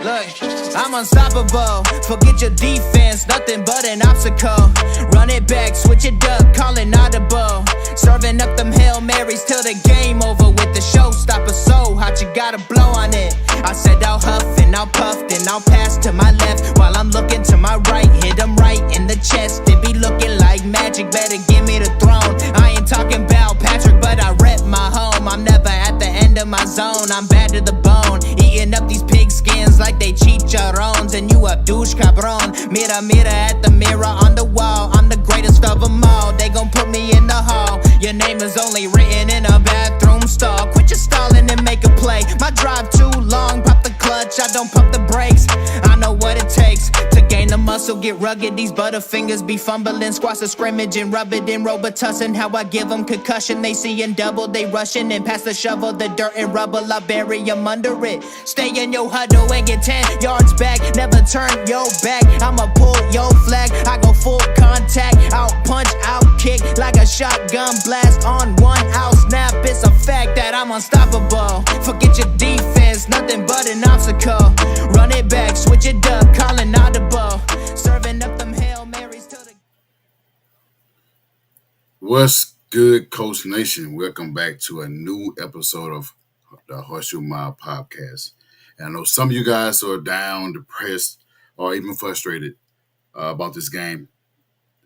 Look, I'm unstoppable. Forget your defense, nothing but an obstacle. Run it back, switch it up, call it audible. Serving up them Hail Marys till the game over with. The showstopper so hot, you gotta blow on it. I said I'll huff and I'll puff, then I'll pass to my left while I'm looking to my right. Hit them right in the chest, it be looking like magic. Better give me the throne. I ain't talking about Patrick, but I rep my home. I'm never at the end of my zone, I'm bad to the bone. Eating up these pig skins like they chicharrones. And you a douche cabron. Mira, mira at the mirror on the wall. I'm the greatest of them all. They gon' put me in the hall. Your name is only written in a bathroom stall. Quit your stalling and make a play. My drive too long, pop the clutch, I don't pump the brakes. I know what it takes to gain the muscle, get rugged. These butterfingers be fumbling, squash the scrimmage and rub it in Robitussin. How I give them concussion, they seeing double, they rushing and pass the shovel, the dirt and rubble, I bury them under it. Stay in your huddle and get 10 yards back, never turn your back. I'ma pull your flag, I go full contact, out punch, out kick like a shotgun blast on one out snap. It's a fact that I'm unstoppable. Forget your defense, nothing but an obstacle. Run it back, switch it up, calling audible. Serving up them Hail Marys till the... What's good, Coach Nation? Welcome back to a new episode of the Horseshoe Mile Podcast. And I know some of you guys are down, depressed, or even frustrated about this game.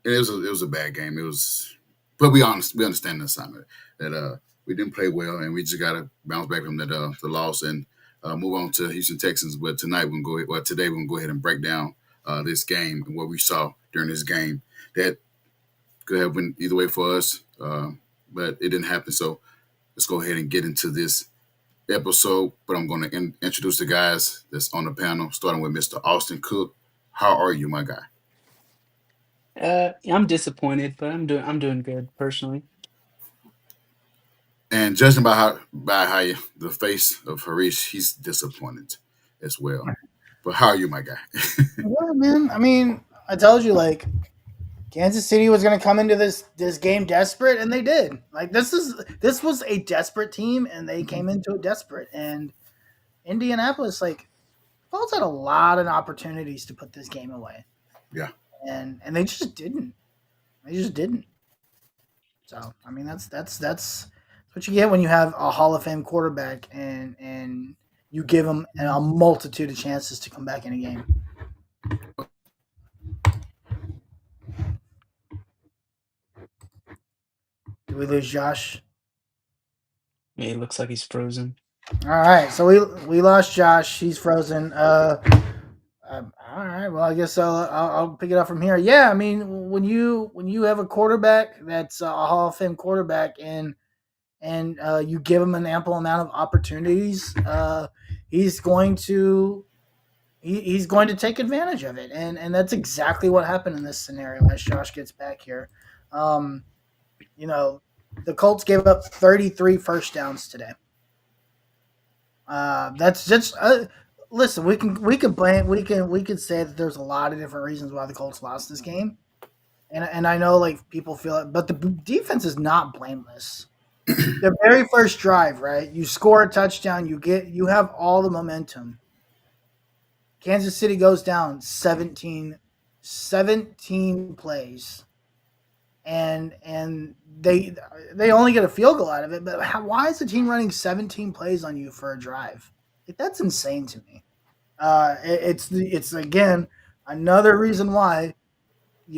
And it was a bad game. But we understand the assignment that we didn't play well, and we just got to bounce back from the loss and move on to Houston Texans. But today we're gonna go ahead and break down this game and what we saw during this game that could have went either way for us, but it didn't happen. So let's go ahead and get into this episode. But I'm going to introduce the guys that's on the panel, starting with Mr. Austin Cook. How are you, my guy? I'm disappointed, but I'm doing good personally. And judging by the face of Harish, he's disappointed as well. But how are you, my guy? Yeah, man. I mean, I told you, like, Kansas City was going to come into this game desperate, and they did. Like, this was a desperate team, and they came into it desperate. And Indianapolis, like, Colts had a lot of opportunities to put this game away. Yeah. And they just didn't. They just didn't. So, I mean, that's what you get when you have a Hall of Fame quarterback and you give him a multitude of chances to come back in a game. Did we lose Josh? Yeah, it looks like he's frozen. All right, so we lost Josh. He's frozen. All right. Well, I guess I'll pick it up from here. Yeah, I mean, when you have a quarterback that's a Hall of Fame quarterback and you give him an ample amount of opportunities, he's going to take advantage of it, and that's exactly what happened in this scenario. As Josh gets back here, the Colts gave up 33 first downs today. That's just listen. We can blame. We can say that there's a lot of different reasons why the Colts lost this game, and I know like people feel it, but the defense is not blameless. The very first drive, right? You score a touchdown. You have all the momentum. Kansas City goes down 17 plays, and they only get a field goal out of it. But why is the team running 17 plays on you for a drive? Like, that's insane to me. It's again another reason why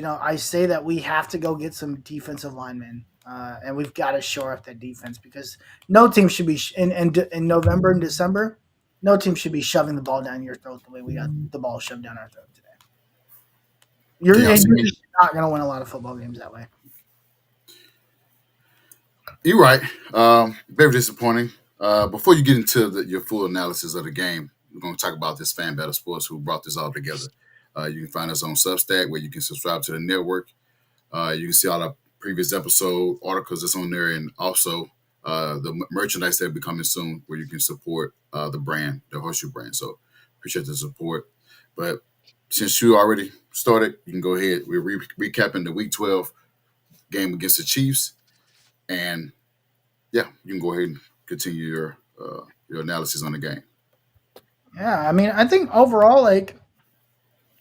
I say that we have to go get some defensive linemen, and we've got to shore up that defense because no team should be in November and December. No team should be shoving the ball down your throat the way we got the ball shoved down our throat today. You're just not going to win a lot of football games that way. You're right. Very disappointing. Before you get into your full analysis of the game, we're going to talk about this Fan Battle Sports who brought this all together. You can find us on Substack where you can subscribe to the network. You can see all the previous episode articles that's on there, and also the merchandise that will be coming soon where you can support the brand, the Horseshoe brand. So appreciate the support. But since you already started, you can go ahead. We're recapping the Week 12 game against the Chiefs. And, yeah, you can go ahead and continue your analysis on the game. Yeah, I mean, I think overall, like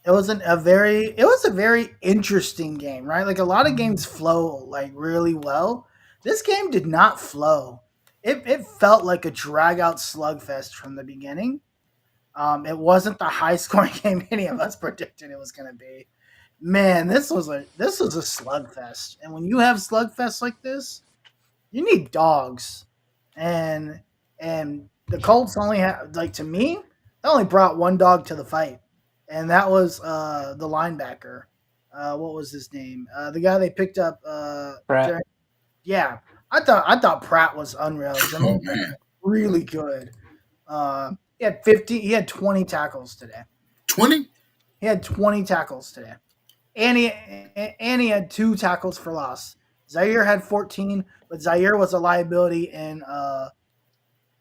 it was a very interesting game, right? Like a lot of games flow like really well. This game did not flow. It felt like a drag out slugfest from the beginning. It wasn't the high scoring game any of us predicted it was going to be. Man, this was a slugfest, and when you have slugfests like this, you need dogs, and and the Colts only have like to me, they only brought one dog to the fight, and that was the linebacker. What was his name? The guy they picked up. Pratt. During, yeah, I thought Pratt was unreal. Oh Jameer man, really good. He had 50. He had 20 tackles today. 20. He had 20 tackles today, and he had two tackles for loss. Zaire had 14, but Zaire was a liability in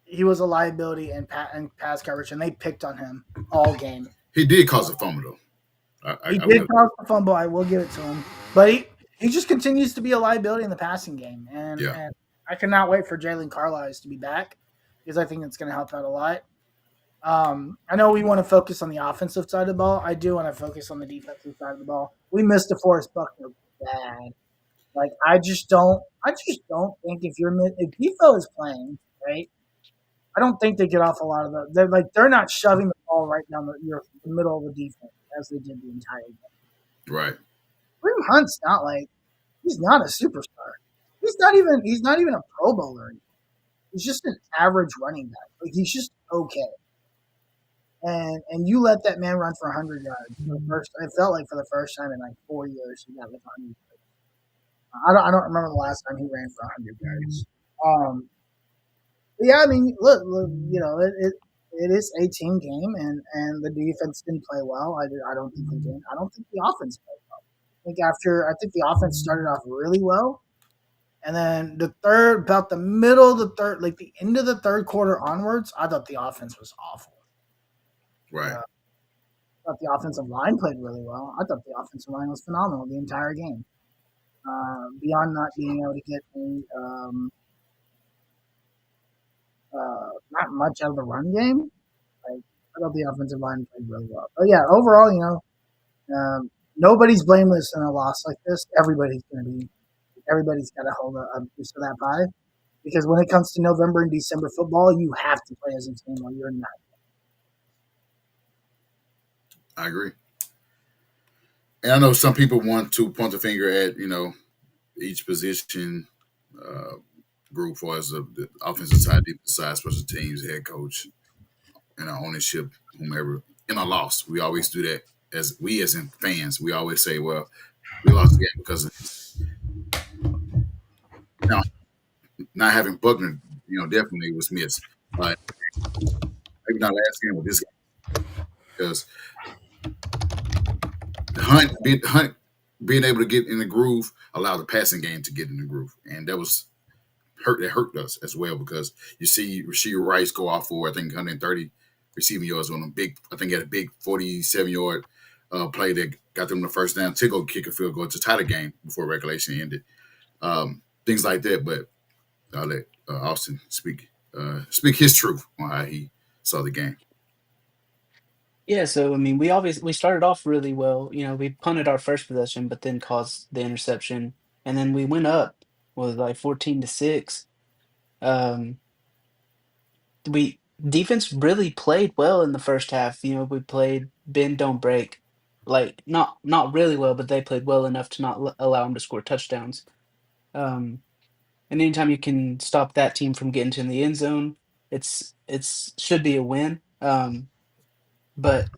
he was a liability in pass coverage, and they picked on him all game. He did cause a fumble though. He I will. did cause the fumble. I will give it to him, but he just continues to be a liability in the passing game, Yeah, and I cannot wait for Jalen Carlisle to be back because I think it's going to help out a lot. I know we want to focus on the offensive side of the ball. I do want to focus on the defensive side of the ball. We missed DeForest Buckner bad. Like I just don't think if Defo is playing right, I don't think they get off a lot of the. They're not shoving the ball right down the middle of the defense as they did the entire game. right. Kareem Hunt's not like he's not a superstar. He's not even a Pro Bowler. He's just an average running back. Like he's just okay. And you let that man run for 100 yards. For the first, it felt like for the first time in like 4 years he got like 100 yards. I don't remember the last time he ran for 100 yards. But yeah, I mean, look, you know, it is a team game, and the defense didn't play well. I don't think they did. I don't think the offense played well. I think the offense started off really well, and then about the middle of the third, like the end of the third quarter onwards, I thought the offense was awful. Right. I thought the offensive line played really well. I thought the offensive line was phenomenal the entire game. Beyond not being able to get not much out of the run game, like I thought the offensive line played really well. But yeah, overall, you know, nobody's blameless in a loss like this. Everybody's got to hold a piece of that pie because when it comes to November and December football, you have to play as a team while you're in that. I agree. And I know some people want to point the finger at each position uh, group for as the offensive side, defensive side, special teams, head coach, and our ownership, whomever. In a loss, we always do that as in fans. We always say, "Well, we lost the game because of this." Now, not having Buckner, definitely was missed. But maybe not last game, but this game because Hunt being able to get in the groove allowed the passing game to get in the groove, and that was hurt. That hurt us as well because you see Rasheed Rice go off for I think 130 receiving yards on a big. I think he had a big 47-yard play that got them the first down to go kick a field goal to tie the game before regulation ended. Things like that, but I'll let Austin speak his truth on how he saw the game. Yeah, so I mean, we started off really well. You know, we punted our first possession, but then caused the interception, and then we went up with like 14-6. Um, we defense really played well in the first half. You know, we played bend don't break, like not really well, but they played well enough to not allow them to score touchdowns. Um, and anytime you can stop that team from getting to the end zone, it's should be a win. But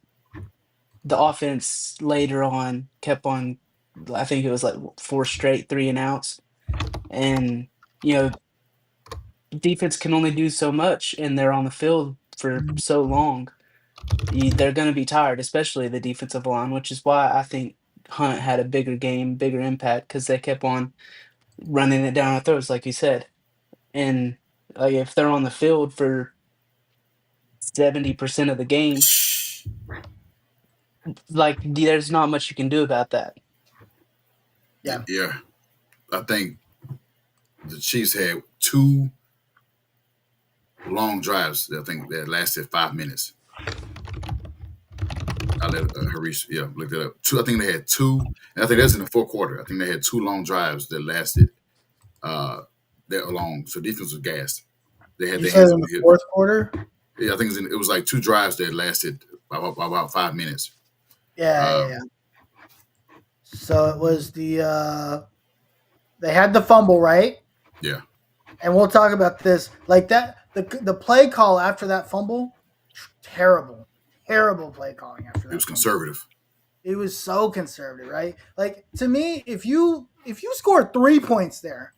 the offense later on kept on. I think it was like four straight three and outs, and you know defense can only do so much, and they're on the field for so long. They're going to be tired, especially the defensive line, which is why I think Hunt had a bigger game, bigger impact because they kept on running it down our throats, like you said. And like if they're on the field for 70% of the game, like there's not much you can do about that. Yeah, Yeah, I think the Chiefs had two long drives that I think that lasted 5 minutes. I let Harish, look that up. Two, I think they had two, and I think that's in the fourth quarter. I think they had two long drives that lasted uh, that long. So defense was gassed. They had You their said hands in on the the hip. fourth quarter. Yeah, I think it was like two drives that lasted about 5 minutes. Yeah, yeah, Uh, yeah. So it was they had the fumble, right? yeah, And we'll talk about this like that. The play call after that fumble, terrible, terrible play calling after it was that fumble. conservative. It was so conservative, right? Like to me, if you score 3 points there,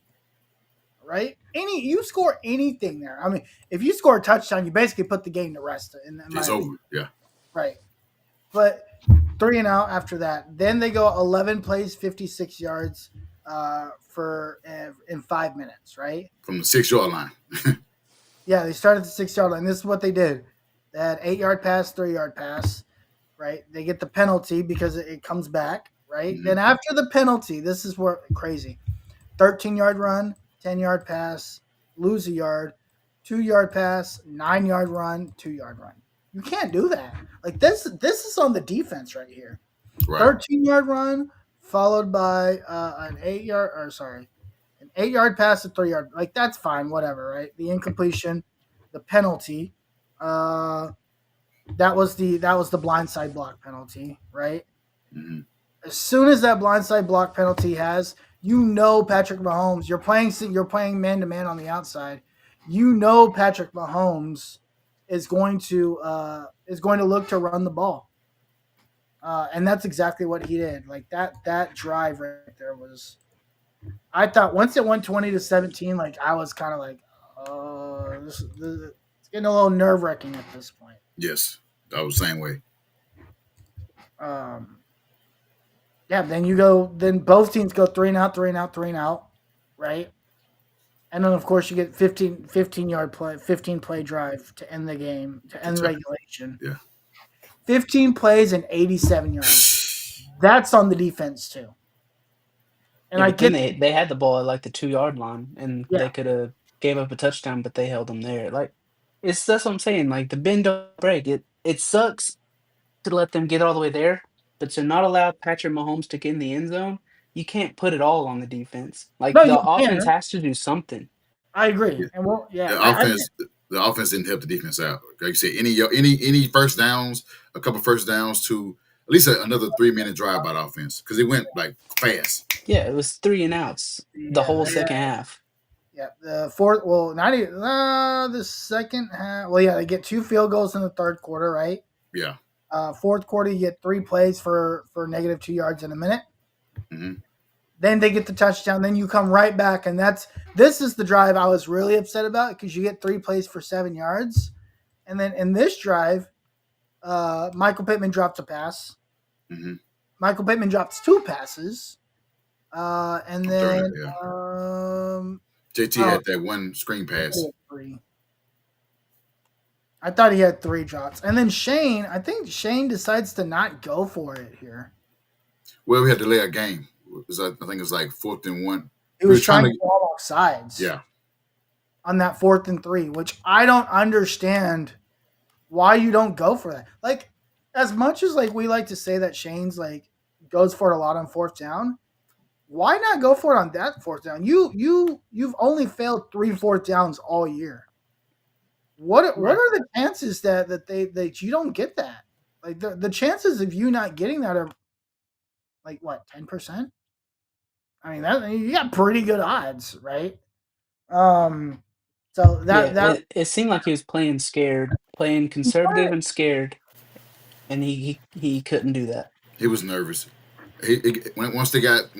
right? You score anything there. I mean, if you score a touchdown, you basically put the game to rest. In my It's over. opinion, Yeah, right? But 3 and out after that. Then they go 11 plays, 56 yards for in 5 minutes, right? from the 6 yard line. Yeah, they started the 6 yard line. This is what they did. They had 8 yard pass, 3 yard pass, right? They get the penalty because it comes back, right? Mm-hmm. Then after the penalty, this is where crazy. 13 yard run, 10 yard pass, lose a yard, 2 yard pass, 9 yard run, 2 yard run. You can't do that. Like this is on the defense right here. Right. 13 yard run followed by an 8 yard or sorry, an 8 yard pass, a 3 yard. Like that's fine, whatever, right? The incompletion, the penalty, uh, that was the blindside block penalty, right? Mm-hmm. As soon as that blindside block penalty has, Patrick Mahomes. You're playing man to man on the outside. Patrick Mahomes is going to look to run the ball, and that's exactly what he did. Like that drive right there was. I thought once it went 20-17, like I was kind of like, oh, this it's getting a little nerve wracking at this point. Yes, I was the same way. Um, yeah, then both teams go 3 and out, 3 and out, 3 and out, right? And then of course you get 15 yard play, 15 play drive to end the game, to end regulation. Yeah. 15 plays and 87 yards. That's on the defense too. And Yeah, I but then get they had the ball at like the 2 yard line, and yeah, they could have gave up a touchdown, but they held them there. Like that's what I'm saying. Like the bend don't break. It sucks to let them get all the way there, but to not allow Patrick Mahomes to get in the end zone, you can't put it all on the defense. Like no, the you offense can. has to do something. I agree. Yeah. And well, yeah, The offense, the offense didn't help the defense out. Like you said, any first downs, a couple first downs to at least another 3 minute drive by the offense because it went like fast. Yeah, it was 3 and outs the yeah, whole they had, second half. yeah. The fourth, well, not even the second half. Well, yeah, they get 2 field goals in the third quarter, right? Yeah. Fourth quarter, you get 3 plays for -2 yards in a minute. Mm-hmm. Then they get the touchdown. Then you come right back, and this is the drive I was really upset about because you get 3 plays for 7 yards, and then in this drive, Michael Pittman drops a pass. Mm-hmm. Michael Pittman drops 2 passes, and then JT had that one screen pass. I thought he had 3 drops, and then I think Shane decides to not go for it here. Well, we had to delay a game. I think it was like 4th and 1. He was trying to go off sides. Yeah. On that 4th and 3, which I don't understand why you don't go for that. Like, as much as like we like to say that Shane's like goes for it a lot on 4th down, why not go for it on that 4th down? You've only failed 3 4th downs all year. What are the chances that you don't get that? Like the chances of you not getting that are like what, 10%? I mean, that you got pretty good odds, right? So It seemed like he was playing scared, playing conservative and scared, and he couldn't do that. He was nervous. When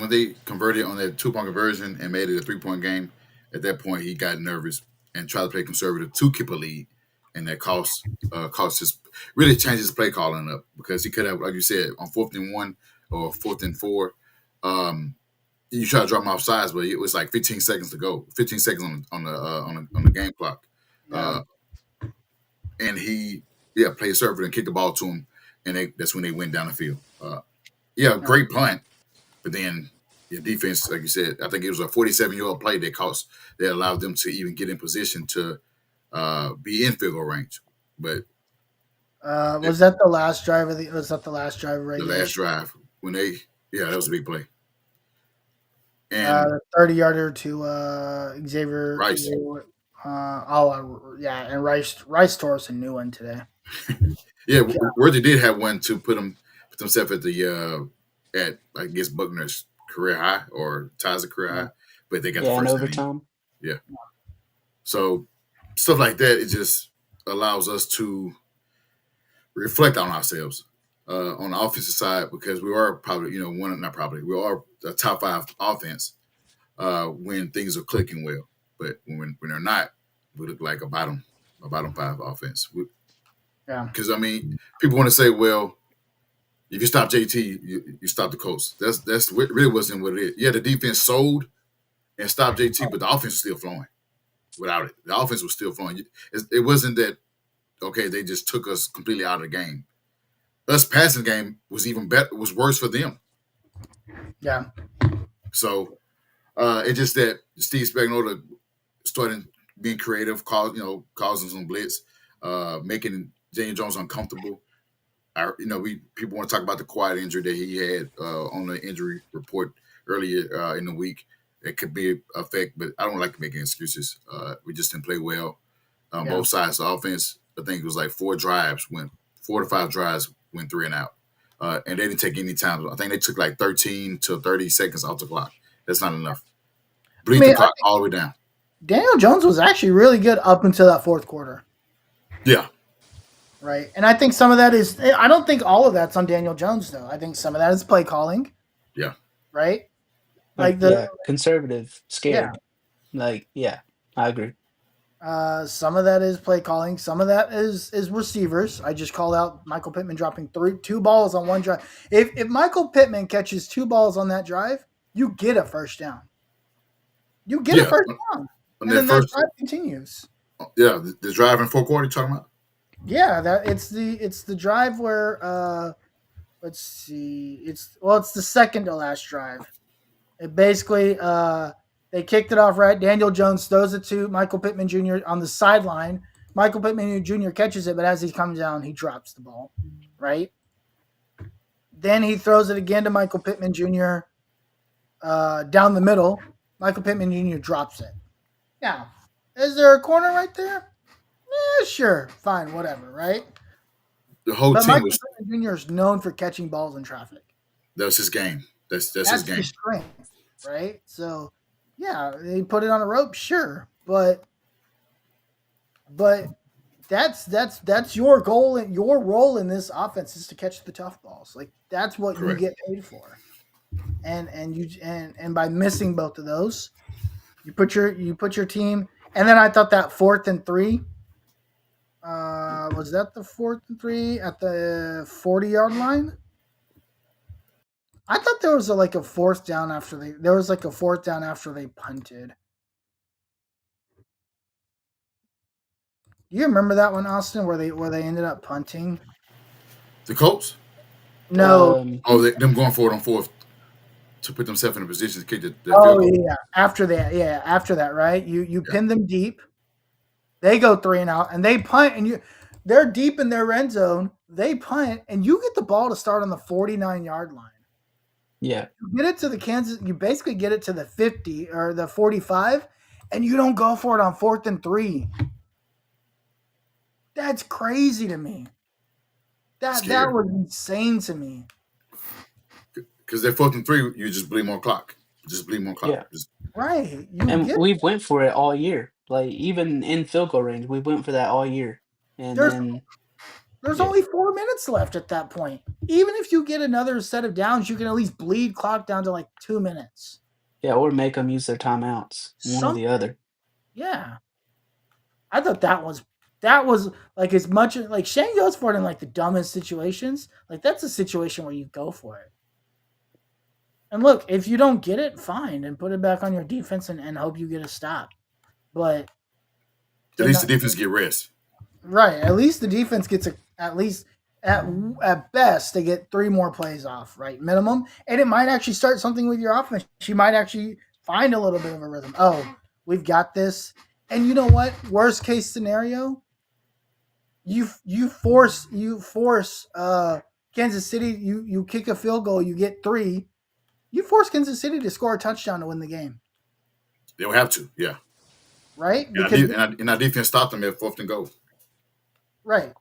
they converted on that 2-point conversion and made it a 3-point game, at that point he got nervous and tried to play conservative to keep a lead, and that cost his really changed his play calling up because he could have, like you said, on 4th and 1 or 4th and 4. You try to drop him off sides, but it was like 15 seconds to go, 15 seconds on the game clock, and he played conservative and kicked the ball to him, and that's when they went down the field. Great punt, but then your defense, like you said, I think it was a 47-yard play that allowed them to even get in position to be in field goal range. But Was that the last drive of the? Was that the last drive of The last regulation? drive when yeah, that was a big play. And 30 yarder to Xavier. Rice, Yeah, and Rice tore us a new one today. yeah, Yeah, Worthy did have one to put himself at the at I guess Buckner's career high or ties a career high, but they got the Yeah, in first inning. overtime. Yeah, so stuff like that, it just allows us to reflect on ourselves on the offensive side because we are probably one not probably we are a top five offense when things are clicking well, but when they're not, we look like a bottom five offense. yeah, Because I mean, people want to say, well, if you stop JT, you stop the Colts. That's really wasn't what it is. Yeah, the defense sold and stopped JT, but the offense was still flowing without it. The offense was still flowing. It wasn't that okay. They just took us completely out of the game. Us passing game was even better. Was worse for them. yeah. So it's just that Steve Spagnuolo starting being creative, causing some blitz, making Daniel Jones uncomfortable. People want to talk about the quiet injury that he had on the injury report earlier in the week. It could be a effect, but I don't like making excuses. We just didn't play well on Yeah. both sides. The offense, I think it was like 4 to 5 drives went 3 and out, and they didn't take any time. I think they took like 13 to 30 seconds off the clock. That's not enough. I Bleed the mean, clock all the way down. Daniel Jones was actually really good up until that fourth quarter. Yeah. Right. And I think some of that is, I don't think all of that's on Daniel Jones, though. I think some of that is play calling. Yeah. Right. Like conservative, yeah. scared. Like, yeah, I agree. Some of that is play calling. Some of that is receivers. I just called out Michael Pittman dropping 2 balls on one drive. If Michael Pittman catches 2 balls on that drive, you get a first down. You get a first down. And then that drive continues. Yeah, the drive in 4 quarters you're talking about? Yeah, it's the drive where let's see. It's the second to last drive. It basically they kicked it off right. Daniel Jones throws it to Michael Pittman Jr. on the sideline. Michael Pittman Jr. catches it, but as he comes down, he drops the ball. Right? Then he throws it again to Michael Pittman Jr. Down the middle. Michael Pittman Jr. drops it. Now, is there a corner right there? Yeah, sure. Fine, whatever, right? The whole But team Michael was Pittman Jr. is known for catching balls in traffic. that was his game. That's his game. His strength, right? So, yeah, they put it on a rope, sure, but that's your goal and your role in this offense is to catch the tough balls. Like that's what Correct. you get paid for. And by missing both of those, you put your team. And then I thought that 4th and 3. Was that the 4th and 3 at the 40-yard line? I thought there was a 4th down after they punted. Do you remember that one, Austin, where they ended up punting? The Colts? No. Them going forward on 4th to put themselves in a position to kick the field goal. Yeah. After that, right? You pin them deep. They go 3 and out, and they punt, and they're deep in their end zone. They punt, and you get the ball to start on the 49-yard line. Yeah. You get it to the Kansas. You basically get it to the 50 or the 45, and you don't go for it on 4th and 3. That's crazy to me. That was insane to me. Because they're 4th and 3, you just bleed more clock. Yeah. Right. We went for it all year. Like even in field goal range, we went for that all year. And there's only 4 minutes left at that point. Even if you get another set of downs, you can at least bleed clock down to 2 minutes. Yeah, or make them use their timeouts, one or the other. Yeah. I thought that was as much as Shane goes for it in the dumbest situations. That's a situation where you go for it. And look, if you don't get it, fine, and put it back on your defense and hope you get a stop. But at least the defense get rest. Right. At least the defense gets at best they get 3 more plays off, right? Minimum. And it might actually start something with your offense. You might actually find a little bit of a rhythm. Oh, we've got this. And you know what? Worst case scenario, you force Kansas City. You kick a field goal, you get three. You force Kansas City to score a touchdown to win the game, They'll have to, yeah. right? And Because our defense stopped them at fourth and goal. right,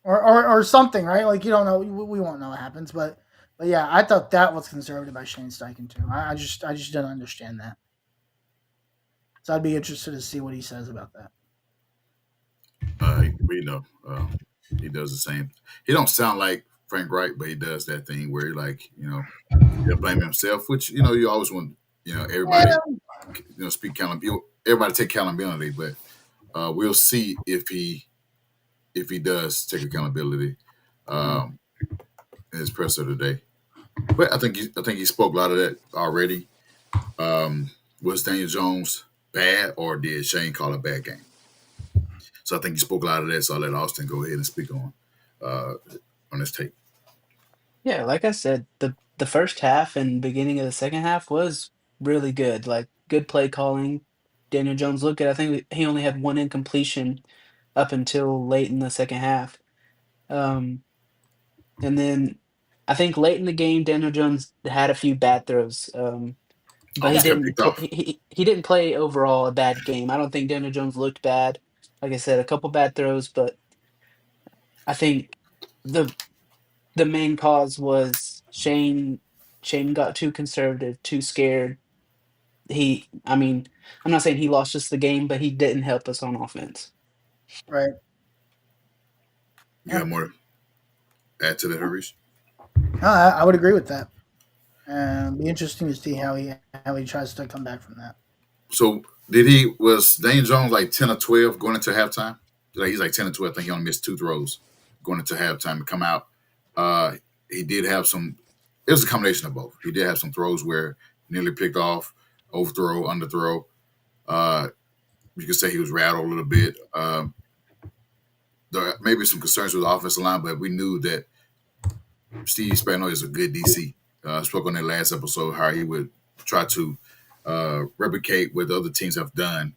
or something, right? Like you don't know, we won't know what happens, but yeah, I thought that was conservative by Shane Steichen too. I just didn't understand that. So I'd be interested to see what he says about that. We know he does the same. He don't sound like Frank Wright, but he does that thing where he like he'll blame himself, which you always want everybody Yeah, speak accountability. Everybody take accountability, but we'll see if he does take accountability um, in his presser today. But I think he spoke a lot of that already. Was Daniel Jones bad, or did Shane call a bad game? So I think he spoke a lot of that. So I'll let Austin go ahead and speak uh, on his take. Yeah, like I said, the first half and beginning of the second half was really good. Like good play calling. Daniel Jones looked good. I think he only had one incompletion up until late in the second half. Um, and then I think late in the game, Daniel Jones had a few bad throws. But he Almost got didn't picked pl- off. he didn't play overall a bad game. I don't think Daniel Jones looked bad. Like I said, a couple bad throws, but I think the the main cause was Shane got too conservative, too scared. I mean, I'm not saying he lost us the game, but he didn't help us on offense. right. You Yeah, got more to add to that, Harish? no, I would agree with that. Be interesting to see how he tries to come back from that. So was Daniel Jones like 10 or 12 going into halftime? Like he's like 10 or 12. I think he only missed two throws going into halftime and come out. Uh, he did have some. It was a combination of both. He did have some throws where nearly picked off, overthrow, underthrow. Uh, you could say he was rattled a little bit. There maybe some concerns with the offensive line, but we knew that Steve Spagnuolo is a good DC. I spoke on that last episode how he would try to replicate what the other teams have done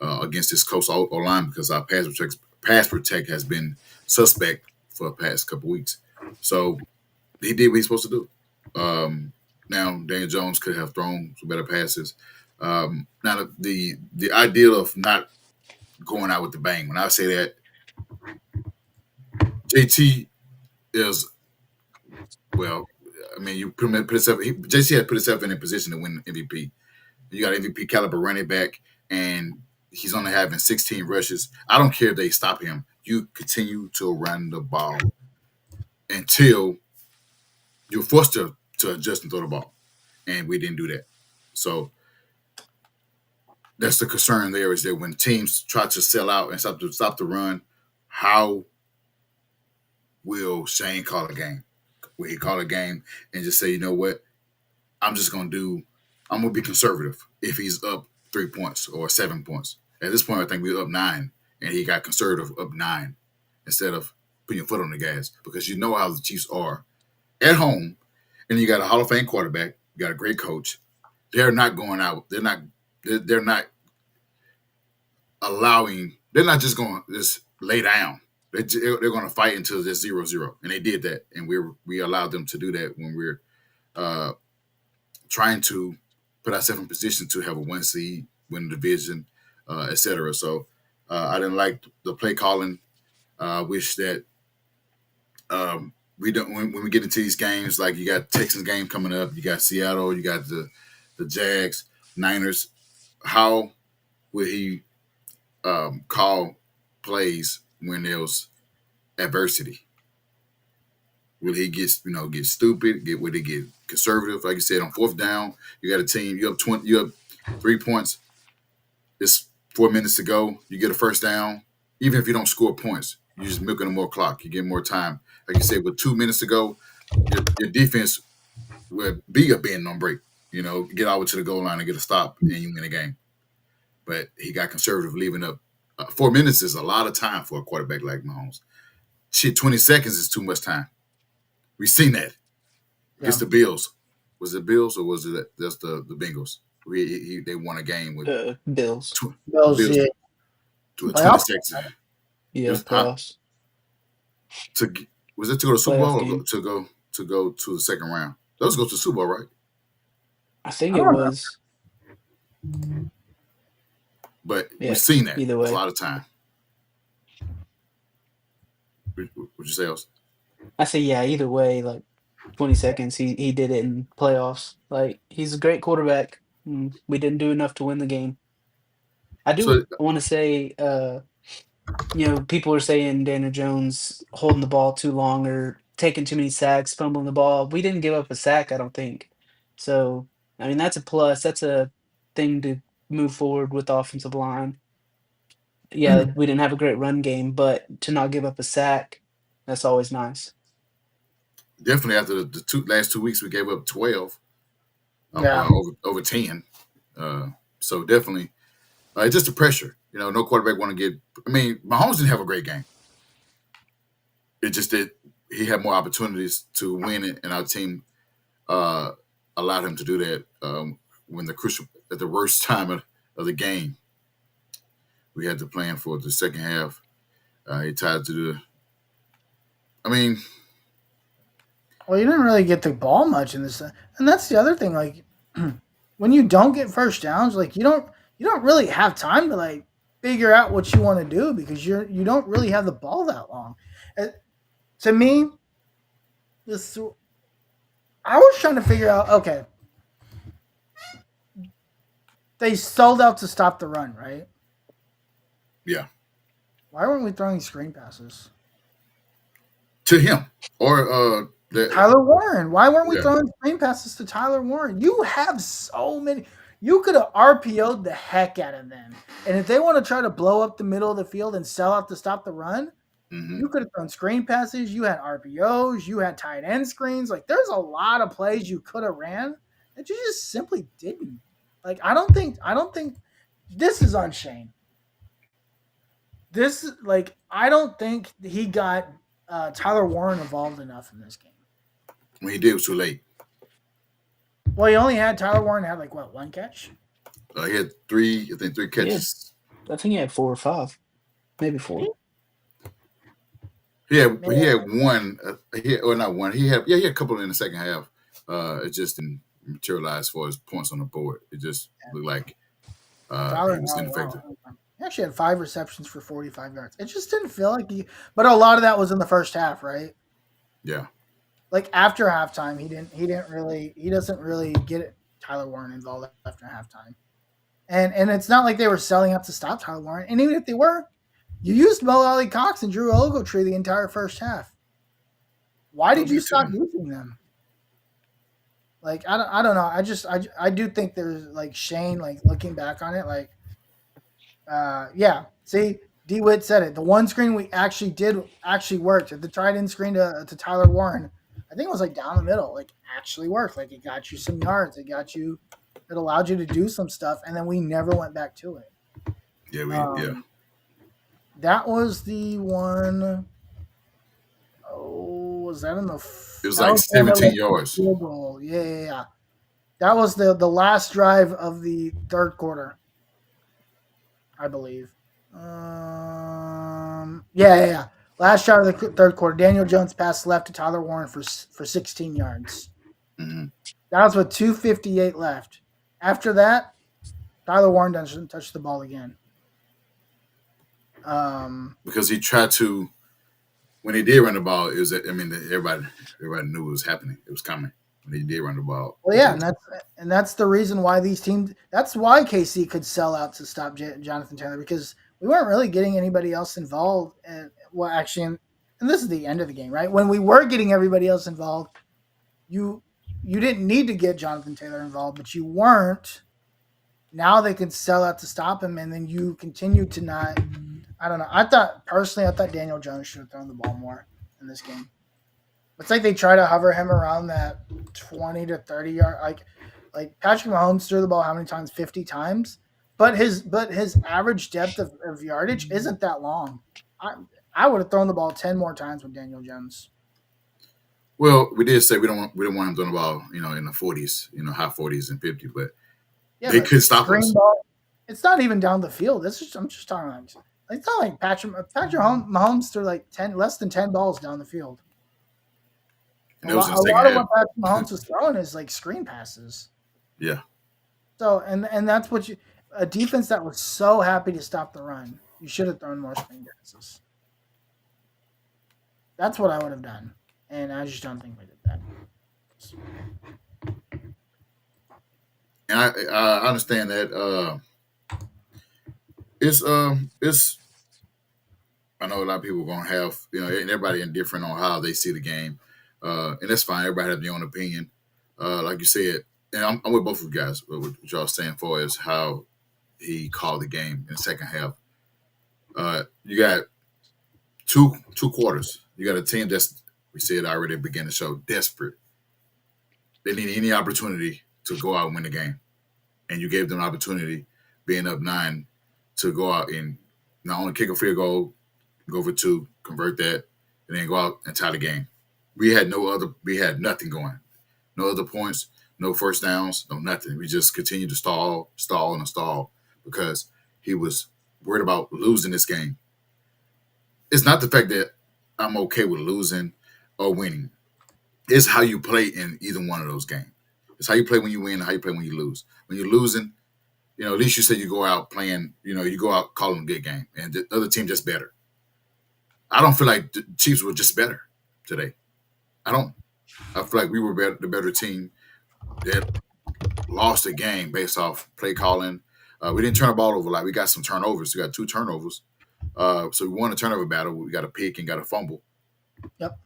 against this Colts O line because our pass protect has been suspect for the past couple weeks. So he did what he's supposed to do. Now Daniel Jones could have thrown some better passes. Now the ideal of not going out with the bang. When I say that, JT is well. I mean, you put himself. JC had put himself in a position to win MVP. You got MVP caliber running back, and he's only having 16 rushes. I don't care if they stop him. You continue to run the ball until you're forced to adjust and throw the ball, and we didn't do that. So that's the concern. There is that when teams try to sell out and stop the run, how will Shane call a game? Will he call a game and just say, you know what? I'm just gonna do. I'm gonna be conservative if he's up 3 points or 7 points. At this point, I think we're up 9, and he got conservative up 9 instead of putting your foot on the gas because you know how the Chiefs are at home, and you got a Hall of Fame quarterback, you got a great coach. They're not going out. They're not. They're not allowing. They're not just going to just lay down. They're going to fight until there's 0-0, and they did that, and we allowed them to do that when we're uh, trying to put ourselves in position to have a 1 seed, win the division, etc. So I didn't like the play calling. I wish that we don't when we get into these games, like you got Texans game coming up, you got Seattle, you got the Jags, Niners. How will he call plays when there's adversity? Will he get stupid? Will he get conservative? Like you said, on fourth down, you got a team. You have 3 points. It's 4 minutes to go. You get a first down. Even if you don't score points, you're just milking more clock. You get more time. Like you said, with 2 minutes to go, your defense will be a bend on break. Get over to the goal line and get a stop, and you win the game. But he got conservative, leaving up. 4 minutes is a lot of time for a quarterback like Mahomes. Shit, 20 seconds is too much time. We've seen that Yeah, against the Bills. Was it Bills or was it just the Bengals? They won a game with Bills. the Bills, Bills yeah, to 20 playoff. seconds. It Yeah, was, huh? playoffs. to was it to go to the Super playoff Bowl or game. to go to the second round? Those go to the Super Bowl, right? I think I it don't know. was. But we've Yeah. seen that Either a way, lot of time. Would you say else? I say yeah. Either way, like 20 seconds, he did it in playoffs. Like he's a great quarterback. We didn't do enough to win the game. I do So want to say, people are saying Daniel Jones holding the ball too long or taking too many sacks, fumbling the ball. We didn't give up a sack, I don't think. So, I mean, that's a plus. That's a thing to move forward with the offensive line. Yeah, we didn't have a great run game, but to not give up a sack, that's always nice. definitely after the last 2 weeks, we gave up 12, Yeah. over 10. Uh, so definitely, just the pressure. No quarterback want to get. I mean, Mahomes didn't have a great game. It just that he had more opportunities to win it, and our team uh, allowed him to do that when at the worst time of the game. We had the plan for the second half. He tried to do. I mean, Well, you didn't really get the ball much in this, and that's the other thing. Like, when you don't get first downs, like you don't really have time to like figure out what you want to do because you don't really have the ball that long. Uh, to me, this I was trying to figure out. Okay, they sold out to stop the run, right? yeah, Why weren't we throwing screen passes? to him or Tyler Warren. Why weren't we yeah. throwing screen passes to Tyler Warren? You have so many. You could have RPO'd the heck out of them. And if they want to try to blow up the middle of the field and sell out to stop the run, Mm-hmm. you could have thrown screen passes. You had RPOs. You had tight end screens. Like there's a lot of plays you could have ran that you just simply didn't. Like I don't think this is on Shane. I don't think he got Tyler Warren involved enough in this game. When he did, it was too late. Well, he only had Tyler Warren had like what, one catch? He had three He had, catches. I think he had 4 or 5, maybe 4. He had Man. one. Or not one. He had a couple in the second half. It just didn't materialize for his points on the board. It just looked like Tyler, he was oh, ineffective. wow. He actually had 5 receptions for 45 yards. It just didn't feel like but a lot of that was in the first half, right? Yeah, Like after halftime, he doesn't really get Tyler Warren involved after halftime. And it's not like they were selling up to stop Tyler Warren. And even if they were, you used Mo Ali Cox and Drew Ogletree the entire first half. Why did you stop using them? Like I don't know. I do think there's like Shane, like looking back on it, like yeah. See, DeWitt said it. The one screen we actually did actually worked. The tight end screen to Tyler Warren, I think it was like down the middle, like actually worked. Like it got you some yards. It allowed you to do some stuff, and then we never went back to it. yeah. That was the one oh was that in the It was that like was the one that 17 led to the yards. field goal. Yeah. That was the last drive of the third quarter, I believe. Yeah. Last drive of the third quarter. Daniel Jones passed left to Tyler Warren for 16 yards. Mm-hmm. That was with 2:58 left. After that, Tyler Warren doesn't touch the ball again. Because he tried to. When he did run the ball, it was. I mean, everybody knew it was happening. It was coming when he did run the ball. Well, yeah, and that's the reason why these teams. That's why KC could sell out to stop Jonathan Taylor because we weren't really getting anybody else involved. And well, actually, and this is the end of the game, right? When we were getting everybody else involved, you didn't need to get Jonathan Taylor involved, but you weren't. Now they can sell out to stop him, and then you continue to not. I don't know. I thought Daniel Jones should have thrown the ball more in this game. It's like they try to hover him around that 20 to 30 yard. Like Patrick Mahomes threw the ball how many times? 50 times. But his average depth of yardage isn't that long. I would have thrown the ball 10 more times with Daniel Jones. Well, we did say we don't want him throwing the ball, in the 40s, high 40s and 50s, but they could stop us. Ball, it's not even down the field. I'm just talking about It's not like Mahomes threw like less than 10 balls down the field. And that was in the A second lot of half. what Patrick Mahomes was throwing is like screen passes. Yeah. So and that's what you a defense that was so happy to stop the run. You should have thrown more screen passes. That's what I would have done, and I just don't think we did that. And I understand that it's I know a lot of people are gonna have, and everybody indifferent on how they see the game. And that's fine. Everybody has their own opinion. Like you said, and I'm with both of you guys, what y'all saying for is how he called the game in the second half. You got two quarters. You got a team that's, we said already at the beginning of the show, desperate. They need any opportunity to go out and win the game. And you gave them an opportunity, being up 9, to go out and not only kick a field goal, go for 2, convert that, and then go out and tie the game. We had nothing going. No other points, no first downs, no nothing. We just continued to stall, and stall because he was worried about losing this game. It's not the fact that I'm okay with losing or winning. It's how you play in either one of those games. It's how you play when you win and how you play when you lose. When you're losing, at least you say you go out playing, you go out calling a good game, and the other team just better. I don't feel like the Chiefs were just better today. I don't. I feel like we were the better team that lost the game based off play calling. We didn't turn the ball over a lot. We got some turnovers. We got 2 turnovers. So we won a turnover battle. We got a pick and got a fumble. Yep.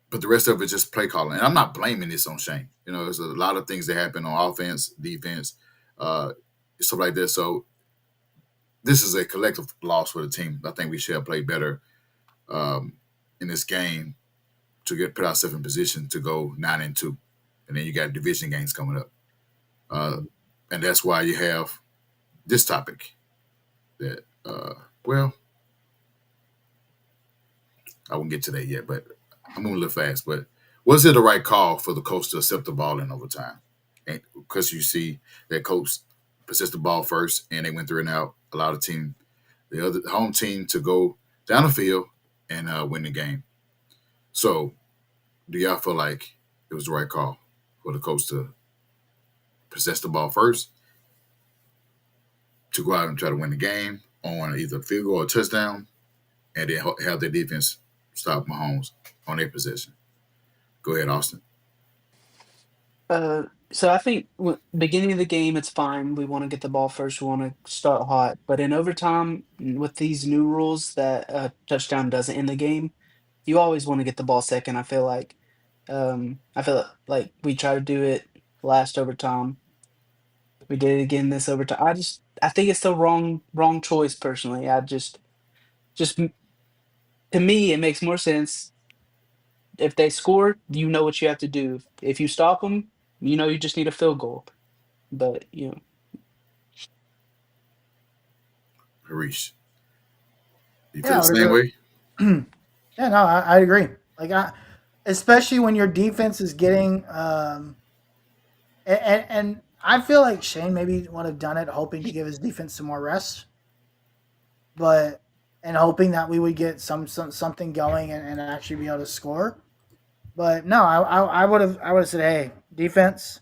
But the rest of it just play calling. And I'm not blaming this on Shane. There's a lot of things that happen on offense, defense, stuff like this. So this is a collective loss for the team. I think we should have played better in this game to put ourselves in position to go 9-2, and then you got division games coming up, and that's why you have this topic. That well, I won't get to that yet, but I'm moving a little fast. But was it the right call for the coach to accept the ball in overtime? And because you see that coach possessed the ball first, and they went 3 and out, allowed the home team to go down the field and win the game. So, do y'all feel like it was the right call for the coach to possess the ball first, to go out and try to win the game on either a field goal or a touchdown, and then have their defense stop Mahomes on their possession? Go ahead, Austin. So I think beginning of the game, it's fine. We want to get the ball first. We want to start hot. But in overtime, with these new rules that a touchdown doesn't end the game, you always want to get the ball second. I feel like, we tried to do it last overtime. We did it again this overtime. I think it's the wrong choice personally. To me, it makes more sense. If they score, you know what you have to do. If you stop them, you just need a field goal. But Harish, you feel Yeah, the I would same agree. way? Yeah, no, I agree. Especially when your defense is getting, and I feel like Shane maybe would have done it hoping to give his defense some more rest, but and hoping that we would get something going and actually be able to score. But no, I would have said, hey, defense,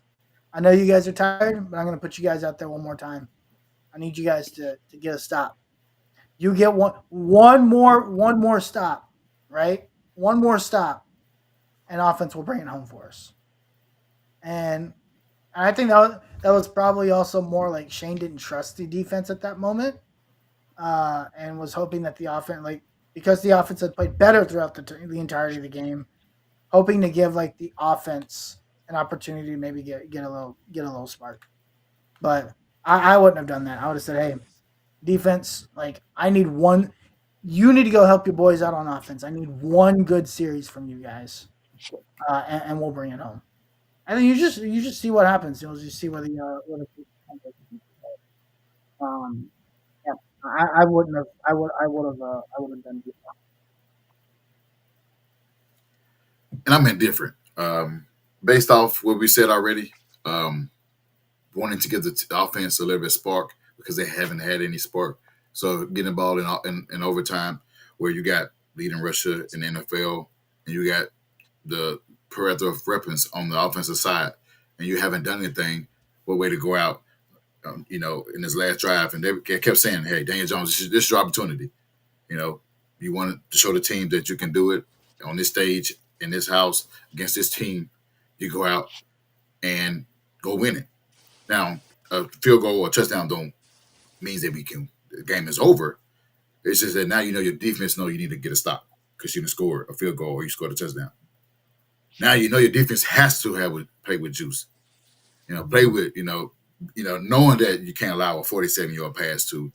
I know you guys are tired, but I'm going to put you guys out there one more time. I need you guys to get a stop. You get one more stop, right? One more stop, and offense will bring it home for us. And I think that was probably also more like Shane didn't trust the defense at that moment, and was hoping that the offense, because the offense had played better throughout the entirety of the game, hoping to give the offense an opportunity to maybe get a little spark. But I wouldn't have done that. I would have said, hey, defense, I need one. You need to go help your boys out on offense. I need one good series from you guys, and we'll bring it home. And then you just see what happens. You'll just see whether um yeah. I wouldn't have I would have done it. And I'm indifferent. Based off what we said already, wanting to give the offense a little bit of spark because they haven't had any spark So getting the ball in overtime, where you got leading rusher in the NFL, and you got the plethora of weapons on the offensive side, and you haven't done anything, what way to go out, in this last drive. And they kept saying, "Hey, Daniel Jones, this is your opportunity. You know, you want to show the team that you can do it on this stage in this house against this team. You go out and go win it. Now, a field goal or a touchdown don't means that the game is over. It's just that now your defense know you need to get a stop because you can score a field goal or you scored a touchdown. Now your defense has to play with juice. Play with knowing that you can't allow a 47-yard pass to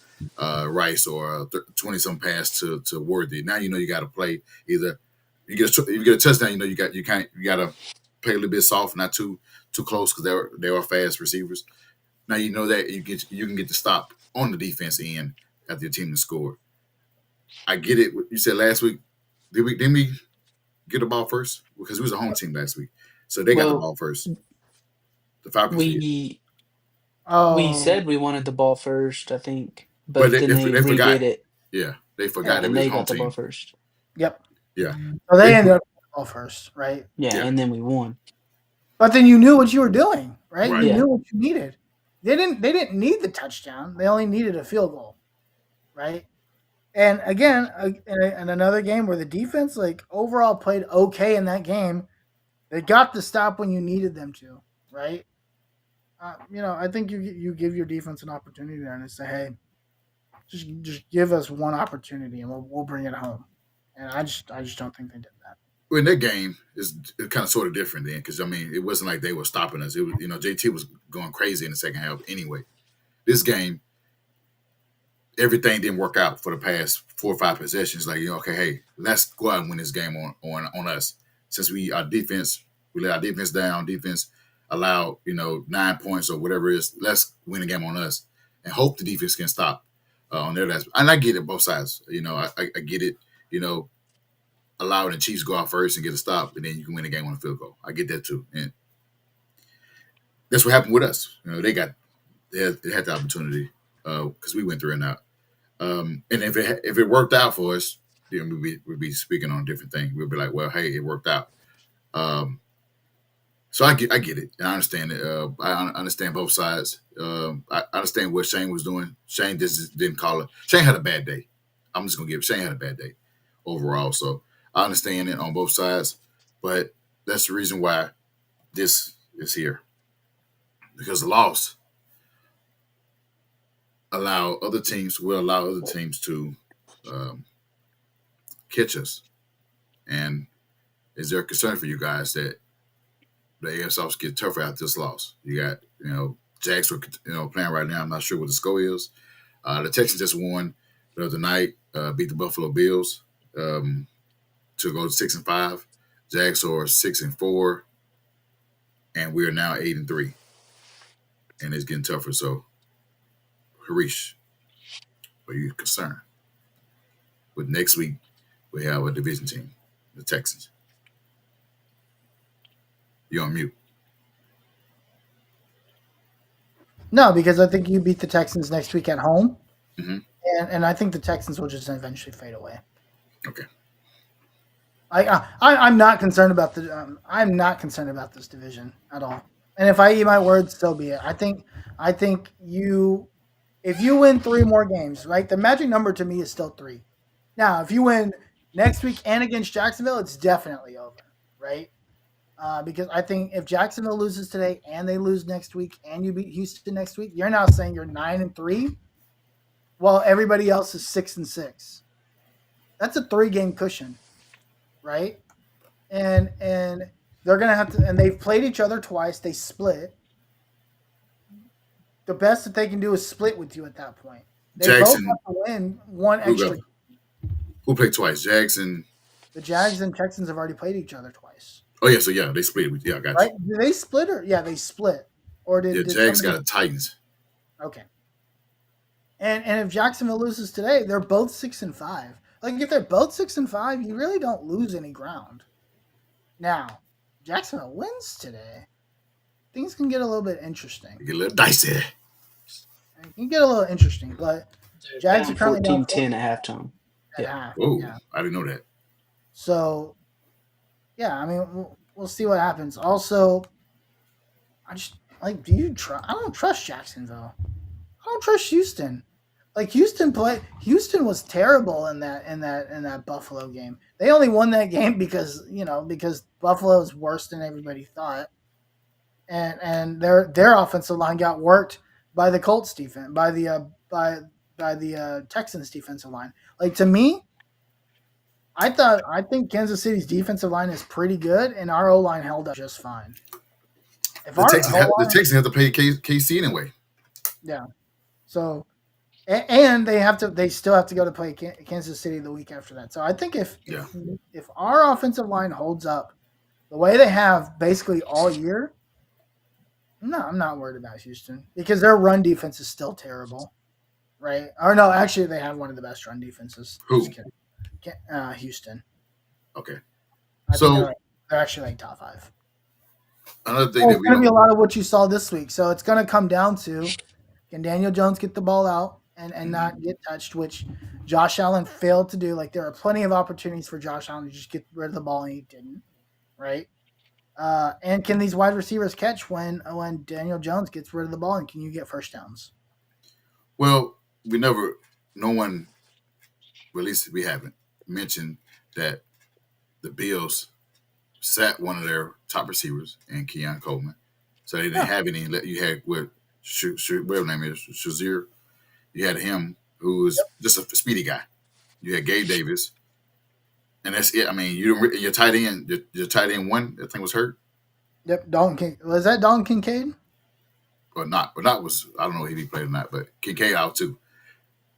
Rice or a 20-some pass to Worthy. Now you got to play either you get a touchdown. You got to play a little bit soft, not too close because they are fast receivers. Now you know that you can get the stop on the defense end after your team has scored. I get it. You said last week, didn't we get the ball first? Because we was a home team last week. So they got the Well, ball first. The Falcons did. we we Oh, said we wanted the ball first, I think, But but then they they redid forgot. it, Yeah. They forgot yeah, they and was a they home got the ball team. first. yep. Yeah. So they They ended up all first, right? Yeah, yeah. and then we won. But then you knew what you were doing, right? Right. You Yeah. knew what you needed. They didn't need the touchdown. They only needed a field goal, right? And again, in another game where the defense like overall played okay in that game, they got the stop when you needed them to, right? I think you give your defense an opportunity there and say, hey, just give us one opportunity and we'll bring it home. And I just don't think they did that. Well, in that game, it's kind of sort of different then because, it wasn't like they were stopping us. It was, JT was going crazy in the second half anyway. This game, everything didn't work out for the past 4 or 5 possessions. Like, okay, hey, let's go out and win this game on us. Since we let our defense down, defense allowed, 9 points or whatever it is, let's win the game on us and hope the defense can stop on their last. And I get it both sides. I get it, allowing the Chiefs to go out first and get a stop, and then you can win the game on a field goal. I get that too. And that's what happened with us. They had the opportunity because we went through and out. And if it worked out for us, then we'd be speaking on a different thing. We'd be like, well, hey, it worked out. So I get it. And I understand it. I understand both sides. I understand what Shane was doing. Shane just didn't call it. Shane had a bad day. I'm just gonna give Shane had a bad day overall. So I understand it on both sides, but that's the reason why this is here because the loss will allow other teams to catch us. And is there a concern for you guys that the AFC South get tougher after this loss? You got, Jags are, playing right now. I'm not sure what the score is. The Texans just won the other night, beat the Buffalo Bills to go to 6-5. Jags are 6-4, and we are now 8-3, and it's getting tougher. So, Harish, are you concerned? With next week, we have a division team, the Texans. You're on mute. No, because I think you beat the Texans next week at home, Mm-hmm. and I think the Texans will just eventually fade away. Okay. I'm not concerned about I'm not concerned about this division at all. And if I eat my words, so be it. I think if you win 3 more games, right? The magic number to me is still 3. Now, if you win next week and against Jacksonville, it's definitely over, right? Because I think if Jacksonville loses today and they lose next week and you beat Houston next week, you're now saying you're 9-3, while everybody else is 6-6. That's a 3-game cushion, right? And they're gonna have to, and they've played each other twice. They split. The best that they can do is split with you at that point. They Jackson, both have to win one who extra. who played twice? Jackson. The Jags and Texans have already played each other twice. Oh yeah, so yeah, they split. Yeah, I got Right? you. Did they split or yeah, they split. Or did Jags somebody... got the Titans. Okay. And if Jacksonville loses today, they're both 6-5. Like if they're both 6-5, you really don't lose any ground. Now, Jacksonville wins today, things can get a little bit interesting. Get a little dicey. It can get a little interesting, but They're Jags are down currently down 14-10 at halftime. at Yeah. half. Oh, Yeah. I didn't know that. So yeah, I mean, we'll see what happens. Also, I just like, do you trust? I don't trust Jacksonville. I don't trust Houston. Like Houston was terrible in that Buffalo game. They only won that game because Buffalo is worse than everybody thought, and their offensive line got worked by the Colts defense, by the Texans defensive line. Like, to me, I think Kansas City's defensive line is pretty good, and our O line held up just fine. If The our Texans, O the line, Texans have to play KC anyway. yeah, so and they still have to go to play Kansas City the week after that. So I think if Yeah, if if our offensive line holds up the way they have basically all year, no, I'm not worried about Houston because their run defense is still terrible, right? Or no, actually they have one of the best run defenses. Just who? kidding. Houston. Okay. I think So they're actually like top five. another thing Well, that it's we going to be don't. a lot of what you saw this week. So it's going to come down to, can Daniel Jones get the ball out and Mhm. not get touched, which Josh Allen failed to do. Like, there are plenty of opportunities for Josh Allen to just get rid of the ball, and he didn't, right? And can these wide receivers catch when Daniel Jones gets rid of the ball, and can you get first downs? Well, we never. No one, well, at least we haven't mentioned that the Bills sat one of their top receivers in Keon Coleman, so they didn't Yeah, have any. You had whatever name is Shazier. You had him who was just a speedy guy. You had Gabe Davis, and that's it. I mean, your tight end, your tight end one, that thing was hurt yep. Was that Dalton Kincaid? or not? Or not was I don't know if he played or not, but Kincaid out too.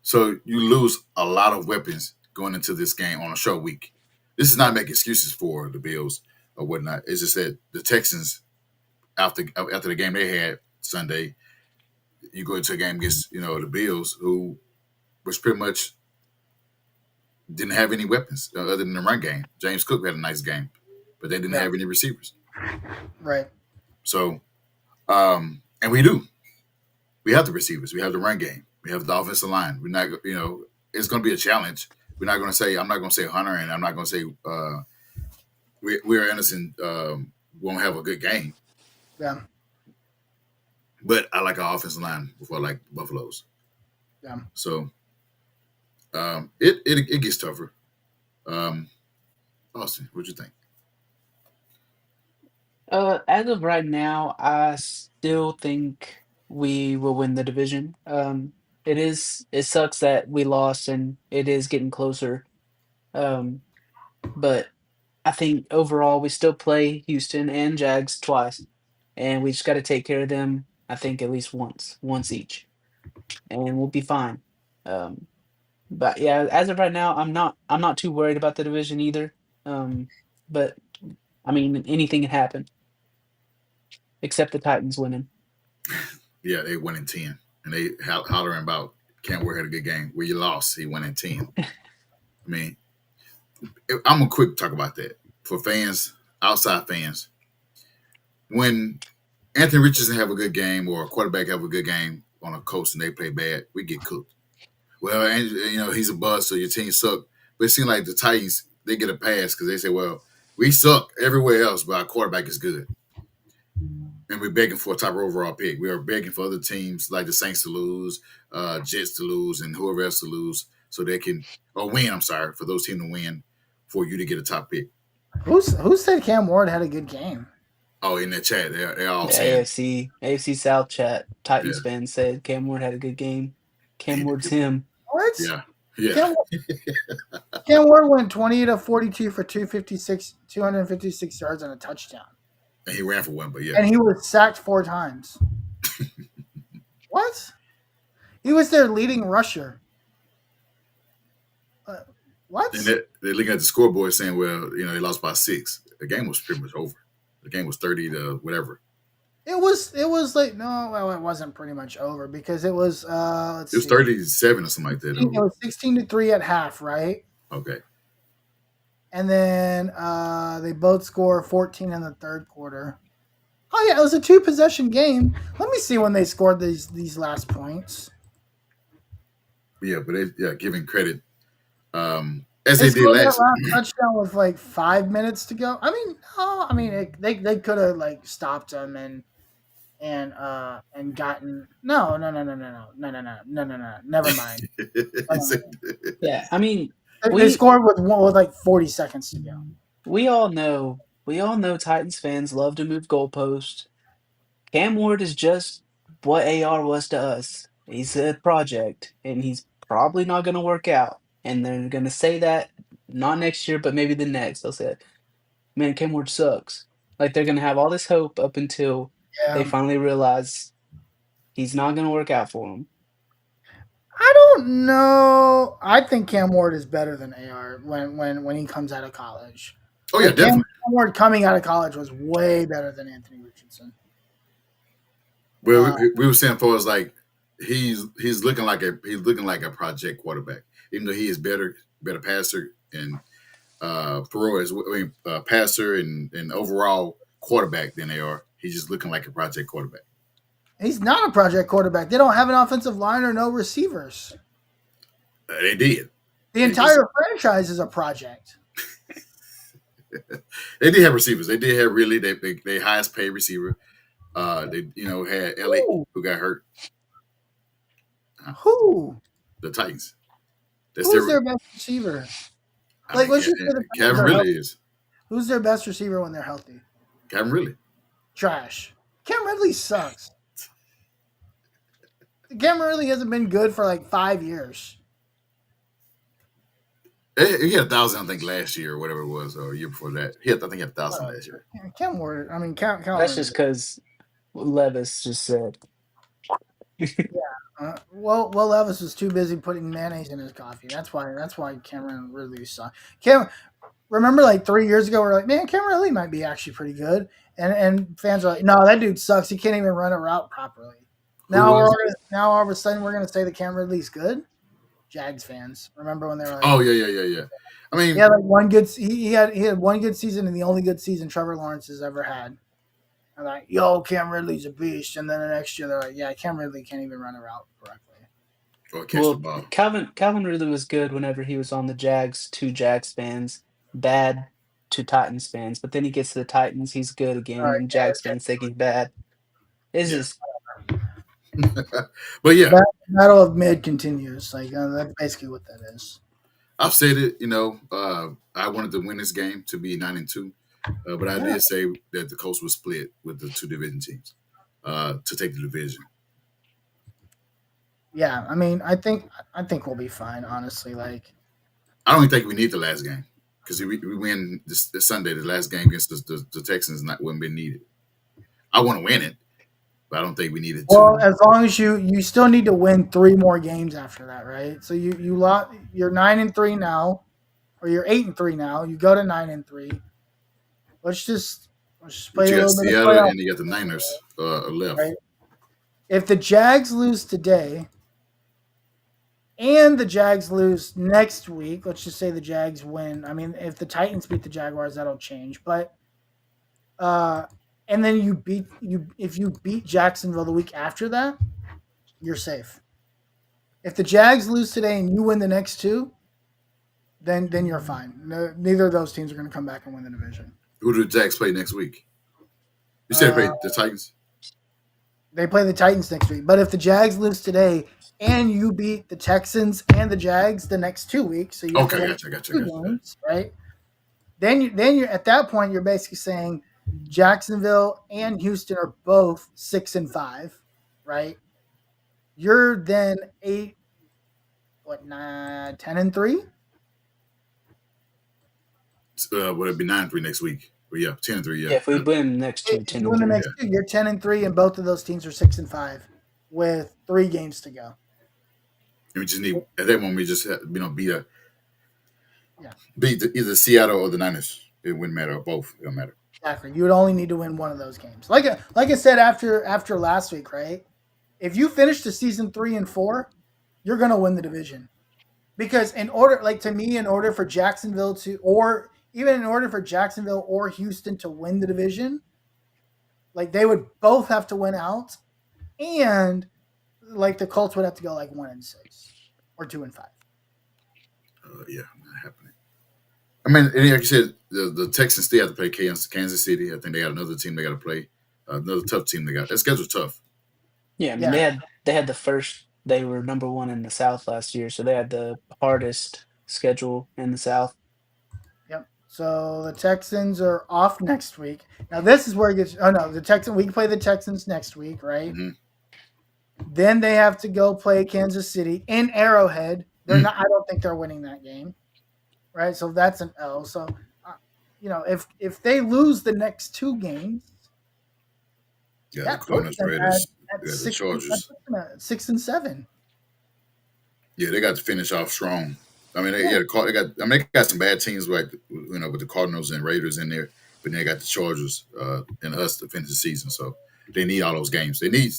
So you lose a lot of weapons going into this game on a short week. This is not making excuses for the Bills or whatnot. It's just that the Texans, after the game they had Sunday, you go into a game against the Bills, who was pretty much didn't have any weapons other than the run game. James Cook had a nice game, but they didn't Yeah, have any receivers. right. So, and we do. We have the receivers. We have the run game. We have the offensive line. We're not, it's going to be a challenge. We're not going to say. I'm not going to say Hunter, and I'm not going to say we're Anderson won't have a good game. Yeah, But I like our offensive line before I like Buffalo's. yeah. So it gets tougher. Um, Austin, what you think? As of right now, I still think we will win the division. It sucks that we lost and it is getting closer. Um, but I think overall we still play Houston and Jags twice, and we just got to take care of them. I think at least once each, and we'll be fine. Um, but yeah, as of right now, I'm not too worried about the division either. Um, but I mean, anything can happen except the Titans winning. Yeah, they won in 10, and they hollering about Cam Ware had a good game. Well, you lost. He won in 10. I mean, I'm gonna quick talk about that for fans, outside fans. When Anthony Richardson have a good game or a quarterback have a good game on a coast and they play bad, we get cooked. Well, and he's a buzz, so your team suck. But it seems like the Titans they get a pass because they say, well, we suck everywhere else, but our quarterback is good. And we're begging for a top overall pick. We are begging for other teams like the Saints to lose, Jets to lose, and whoever else to lose, so they can or win. I'm sorry for those teams to win for you to get a top pick. Who said Cam Ward had a good game? Oh, in that chat, they're all The saying, AFC South chat yeah, Titans fan said Cam Ward had a good game. Cam he did Ward's good. him. What? Yeah, yeah, Cam, Cam Ward went 20 to 42 for 256 yards and a touchdown. and he ran for one, but yeah, And he was sacked 4 times. What? He was their leading rusher. What? and they're looking at the scoreboard saying, well, they lost by 6. The game was pretty much over. The game was 30 to whatever. It was like, no, well, it wasn't pretty much over because it was let's It was see. 37 or something like that. It was 16-3 at half, right? Okay. And then they both score 14 in the third quarter. Oh yeah, it was a 2 possession game. Let me see when they scored these last points. Yeah, but giving credit as They they did scored that last. last touchdown with like 5 minutes to go. I mean, no, I mean they could have like stopped them and gotten no. Never mind. It's- Yeah, I mean, They we scored with like 40 seconds to go. we all know Titans fans love to move goalposts. Cam Ward is just what AR was to us. He's a project, and he's probably not going to work out. And they're going to say that not next year, but maybe the next. They'll say, "Man, Cam Ward sucks." Like they're going to have all this hope up until they Yeah, finally realize he's not going to work out for them. I don't know. I think Cam Ward is better than AR when he comes out of college. oh yeah, Like Cam definitely. Ward coming out of college was way better than Anthony Richardson. Well, Uh, we were saying for us like he's looking like a project quarterback, even though he is better passer and thrower passer and overall quarterback than they are. He's just looking like a project quarterback. he's not a project quarterback. They don't have an offensive line or no receivers. They did. The They just entire franchise is a project. they did have receivers. They did have really they highest paid receiver. They had Elliott Who? who got hurt. Who? The Titans. That's Who's their. their best receiver? I Like, mean, let's just say the Titans Kevin are really healthy. is. Who's their best receiver when they're healthy? Kevin really. Trash. Cam Ridley sucks. Cam Ridley hasn't been good for like 5 years. He had 1,000, I think, last year or whatever it was, or a year before that. I think he had 1,000 last year. Cam Ward. I mean, Cam That's Ridley. just because Levis just said. Well, Levis was too busy putting mayonnaise in his coffee. That's why Cameron Ridley sucked. Remember like 3 years ago, we are like, man, Cameron Ridley might be actually pretty good, and fans are like, no, that dude sucks. He can't even run a route properly. Who was? Now all of a sudden we're gonna say that Cameron Ridley's good. Jags fans, remember when they were like, Oh yeah. I mean, he had like one good he had one good season and the only good season Trevor Lawrence has ever had. I'm like, yo, Cam Ridley's a beast, and then the next year they're like, yeah, Cam Ridley can't even run a route correctly. or catch the Well, ball. Calvin Ridley was good whenever he was on the Jags to Jags fans, bad to Titans fans. But then he gets to the Titans, he's good All again, right, and Jags fans think he's bad. It's Yeah. just But yeah, Battle of mid continues. Like that's basically what that is. I've said it. I wanted to win this game to be 9-2, but I Yeah. did say that the Colts was split with the two division teams to take the division. Yeah, I mean, I think we'll be fine. Honestly, like I don't even think we need the last game because if we win this Sunday, the last game against the Texans wouldn't be needed. I want to win it, but I don't think we needed well, to. as long as you still need to win 3 more games after that, right? So you're 9-3 now, or you're 8-3 now. You go to 9-3. Let's But play you a got little bit of Seattle playoff, and you got the Niners left. right? If the Jags lose today and the Jags lose next week, let's just say the Jags win. I mean, if the Titans beat the Jaguars, that'll change. But and then if you beat Jacksonville the week after that, you're safe. If the Jags lose today and you win the next two, then you're fine. No, neither of those teams are going to come back and win the division. Who do the Jags play next week? You said they Uh, play the Titans. they play the Titans next week. But if the Jags lose today and you beat the Texans and the Jags the next 2 weeks, so you have to Okay, win gotcha. two games, right? Then you're at that point you're basically saying Jacksonville and Houston are both 6-5, right? You're then 10-3. Would it be 9-3 next week? Well, yeah, 10-3. yeah, Yeah, if we win the next two, If 10 you and win the 3. next two, you're 10-3, and both of those teams are 6-5 with 3 games to go. and we just need at that moment we just Yeah, beat either Seattle or the Niners. It wouldn't matter, or both. It don't matter. exactly. You would only need to win one of those games. Like I said after last week, right? If you finish the season 3-4, you're gonna win the division. Because in order, like to me, in order for Jacksonville to, or even in order for Jacksonville or Houston to win the division, like they would both have to win out, and like the Colts would have to go like 1-6, or 2-5. Yeah, not happening. I mean, and like you said, the Texans still have to play Kansas City. I think they got another team they got to play. Another tough team they got. That schedule's tough. Yeah, I mean Yeah. they had the first they were number 1 in the South last year, so they had the hardest schedule in the South. Yep. So the Texans are off next week. Now this is where it gets. Oh no, the Texans. We play the Texans next week, right? Mm-hmm. Then they have to go play Kansas City in Arrowhead. They're Mm. not. I don't think they're winning that game, right? So that's an L. So, if they lose the next two games, Yeah, the that puts Cardinals, them Raiders, at they got the 6. That Chargers. puts them at 6-7. Yeah, they got to finish off strong. I mean, Yeah, they got. I mean, they got some bad teams like with the Cardinals and Raiders in there, but then they got the Chargers and us to finish the season. So they need all those games. They need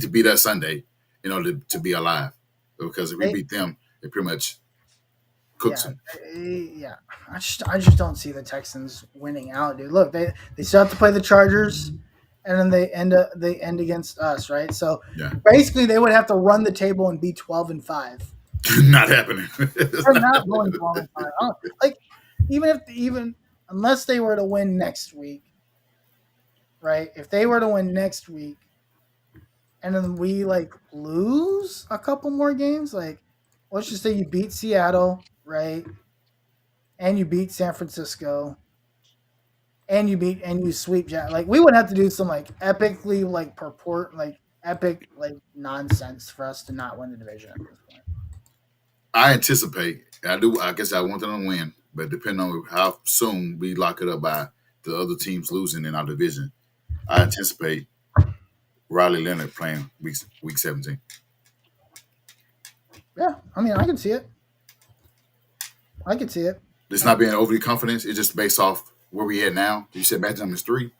to beat us Sunday, to be alive. Because if we they, beat them, it pretty much cooks yeah, them. yeah. I just don't see the Texans winning out, dude. Look, they still have to play the Chargers, and then they end against us, right? So Yeah, basically, they would have to run the table and be 12-5. not happening. It's They're not not going happening. 12-5. Like even unless they were to win next week, right? If they were to win next week, and then we like lose a couple more games, like let's just say you beat Seattle, right? And you beat San Francisco, and you sweep like we would have to do some like epically like epic like nonsense for us to not win the division at this point. I anticipate. I do. I guess I want them to win, but depending on how soon we lock it up by the other teams losing in our division, I anticipate Riley Leonard playing week 17. Yeah, I mean I can see it. I can see it. It's not being overly confident. It's just based off where we at now. You said match number 3, Yeah,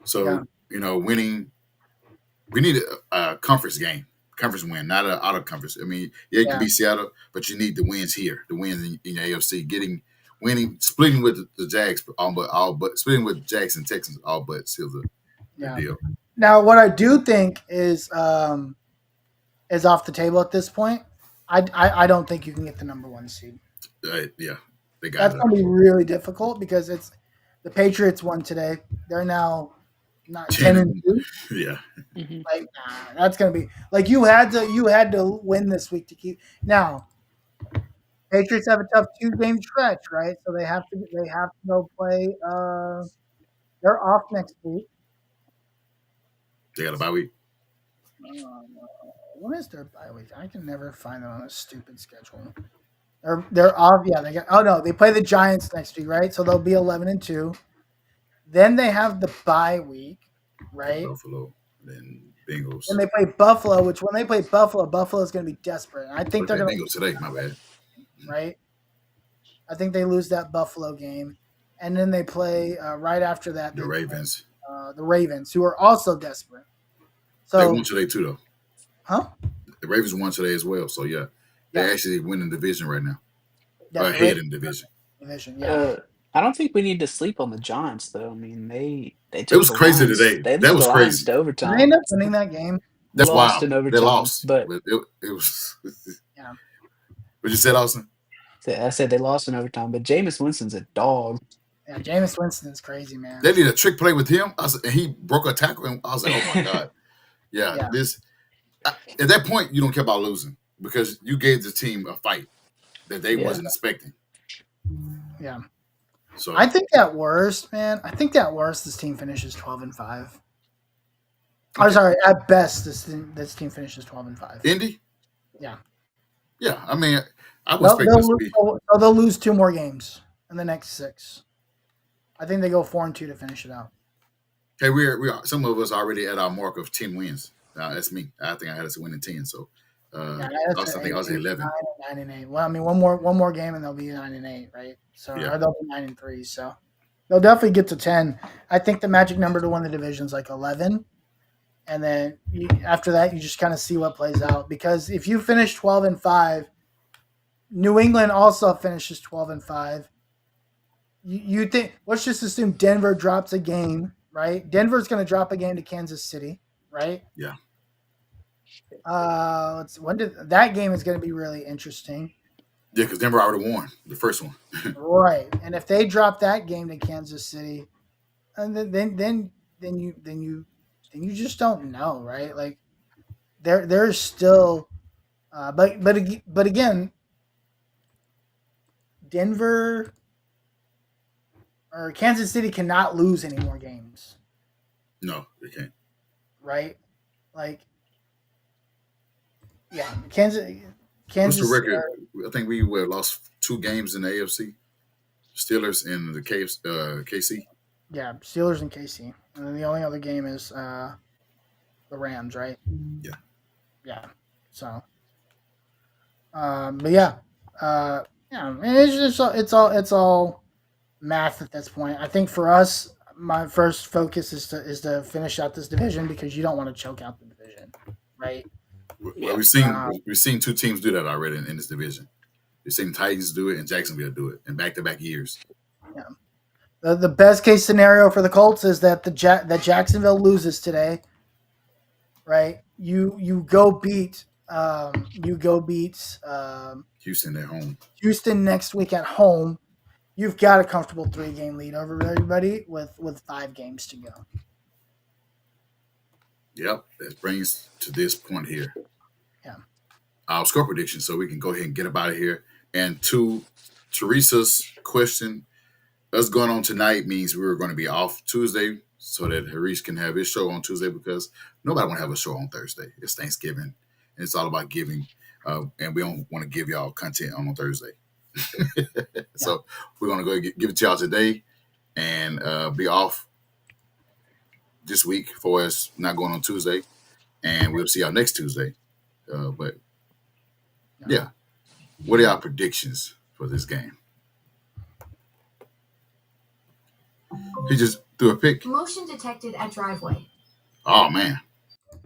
so winning. We need a conference game, conference win, not an out of conference. I mean, yeah, it could yeah, be Seattle, but you need the wins here, the wins in the AFC. Winning, splitting with the Jags, all but splitting with Jags and Texans, all but seal the yeah. deal. Now, what I do think is off the table at this point. I don't think you can get the number one seed. Yeah, they got That's it. going to be really difficult because it's the Patriots won today. They're now not 10-2. Yeah, Hmm. Like that's going to be like you had to win this week to keep. Now Patriots have a tough 2-game stretch, right? So they have to go play. They're off next week. they got a bye week. Uh, what is their bye week? I can never find it on a stupid schedule. They're off. Yeah, they got. Oh no, they play the Giants next week, right? So they'll be 11-2. Then they have the bye week, right? Buffalo, then Bengals. Then they play Buffalo, which when they play Buffalo, Buffalo is going to be desperate. I think they're Okay, going Bengals today. My bad. to, right? I think they lose that Buffalo game, and then they play right after that. The They play Ravens. the Ravens, who are also desperate. They So, won today too, though. huh? The Ravens won today as well. So yeah, Yeah, they actually winning the division right now. yeah, Or the ahead Ravens in the division. division. Yeah, Uh, I don't think we need to sleep on the Giants, though. I mean, they It took was the crazy Lions. today. They That took was the Lions crazy. to did they overtime. end up winning that game? That's Lost wild. in They overtime, lost, but but it was. Yeah, What you said, Austin? I said they lost in overtime. But Jameis Winston's a dog. yeah. Jameis Winston's crazy, man. They did a trick play with him. And he broke a tackle, and I was like, "Oh my god!" Yeah, Yeah, at that point, you don't care about losing because you gave the team a fight that they Yeah. wasn't expecting. yeah. So I think at worst, man. I think at worst, this team finishes 12-5. I'm okay. sorry. At best, this team finishes 12-5. Indy, Yeah, yeah. I mean, I would they'll expect they'll, us to lo- be. they'll lose 2 more games in the next 6. I think they go 4-2 to finish it out. Hey, we are some of us already at our mark of 10 wins. That's me. I think I had us winning 10. So, Yeah, I think I was at 11. 9-8. Well, I mean, one more game and they'll be 9-8, right? So Yeah, or they'll be 9-3. So they'll definitely get to 10. I think the magic number to win the division is like 11, and then after that, you just kind of see what plays out. Because if you finish 12-5, New England also finishes 12-5. You think? Let's just assume Denver drops a game, right? Denver's going to drop a game to Kansas City, right? yeah. That game is going to be really interesting. Yeah, because Denver already won the first one. Right. And if they drop that game to Kansas City, and then you just don't know, right? Like there's still but again, Denver or Kansas City cannot lose any more games, No, they can't. right? Like yeah, What's the Kansas record? I think we lost 2 games in the AFC. Steelers and the KC. yeah, Steelers and KC. And then the only other game is the Rams, right? Yeah. Yeah. So but yeah. Yeah, I mean, it's all math at this point. I think for us, my first focus is to finish out this division because you don't want to choke out the division, right? Well, Yeah. we've seen 2 teams do that already in this division. We've seen Titans do it and Jacksonville do it in back-to-back years. Yeah. The best case scenario for the Colts is that that Jacksonville loses today, right? You go beat Houston at home. Houston next week at home. You've got a comfortable 3-game lead over everybody with 5 games to go. Yep, that brings to this point here. Yeah. Our score prediction, so we can go ahead and get up out of here. And to Teresa's question, us going on tonight means we were going to be off Tuesday so that Harish can have his show on Tuesday because nobody want to have a show on Thursday. It's Thanksgiving, and it's all about giving, and we don't want to give y'all content on Thursday. So we're going to go give it to y'all today and be off this week for us not going on Tuesday, and we'll see y'all next Tuesday. But yeah, what are y'all predictions for this game? He just threw a pick. Motion detected at driveway. Oh man.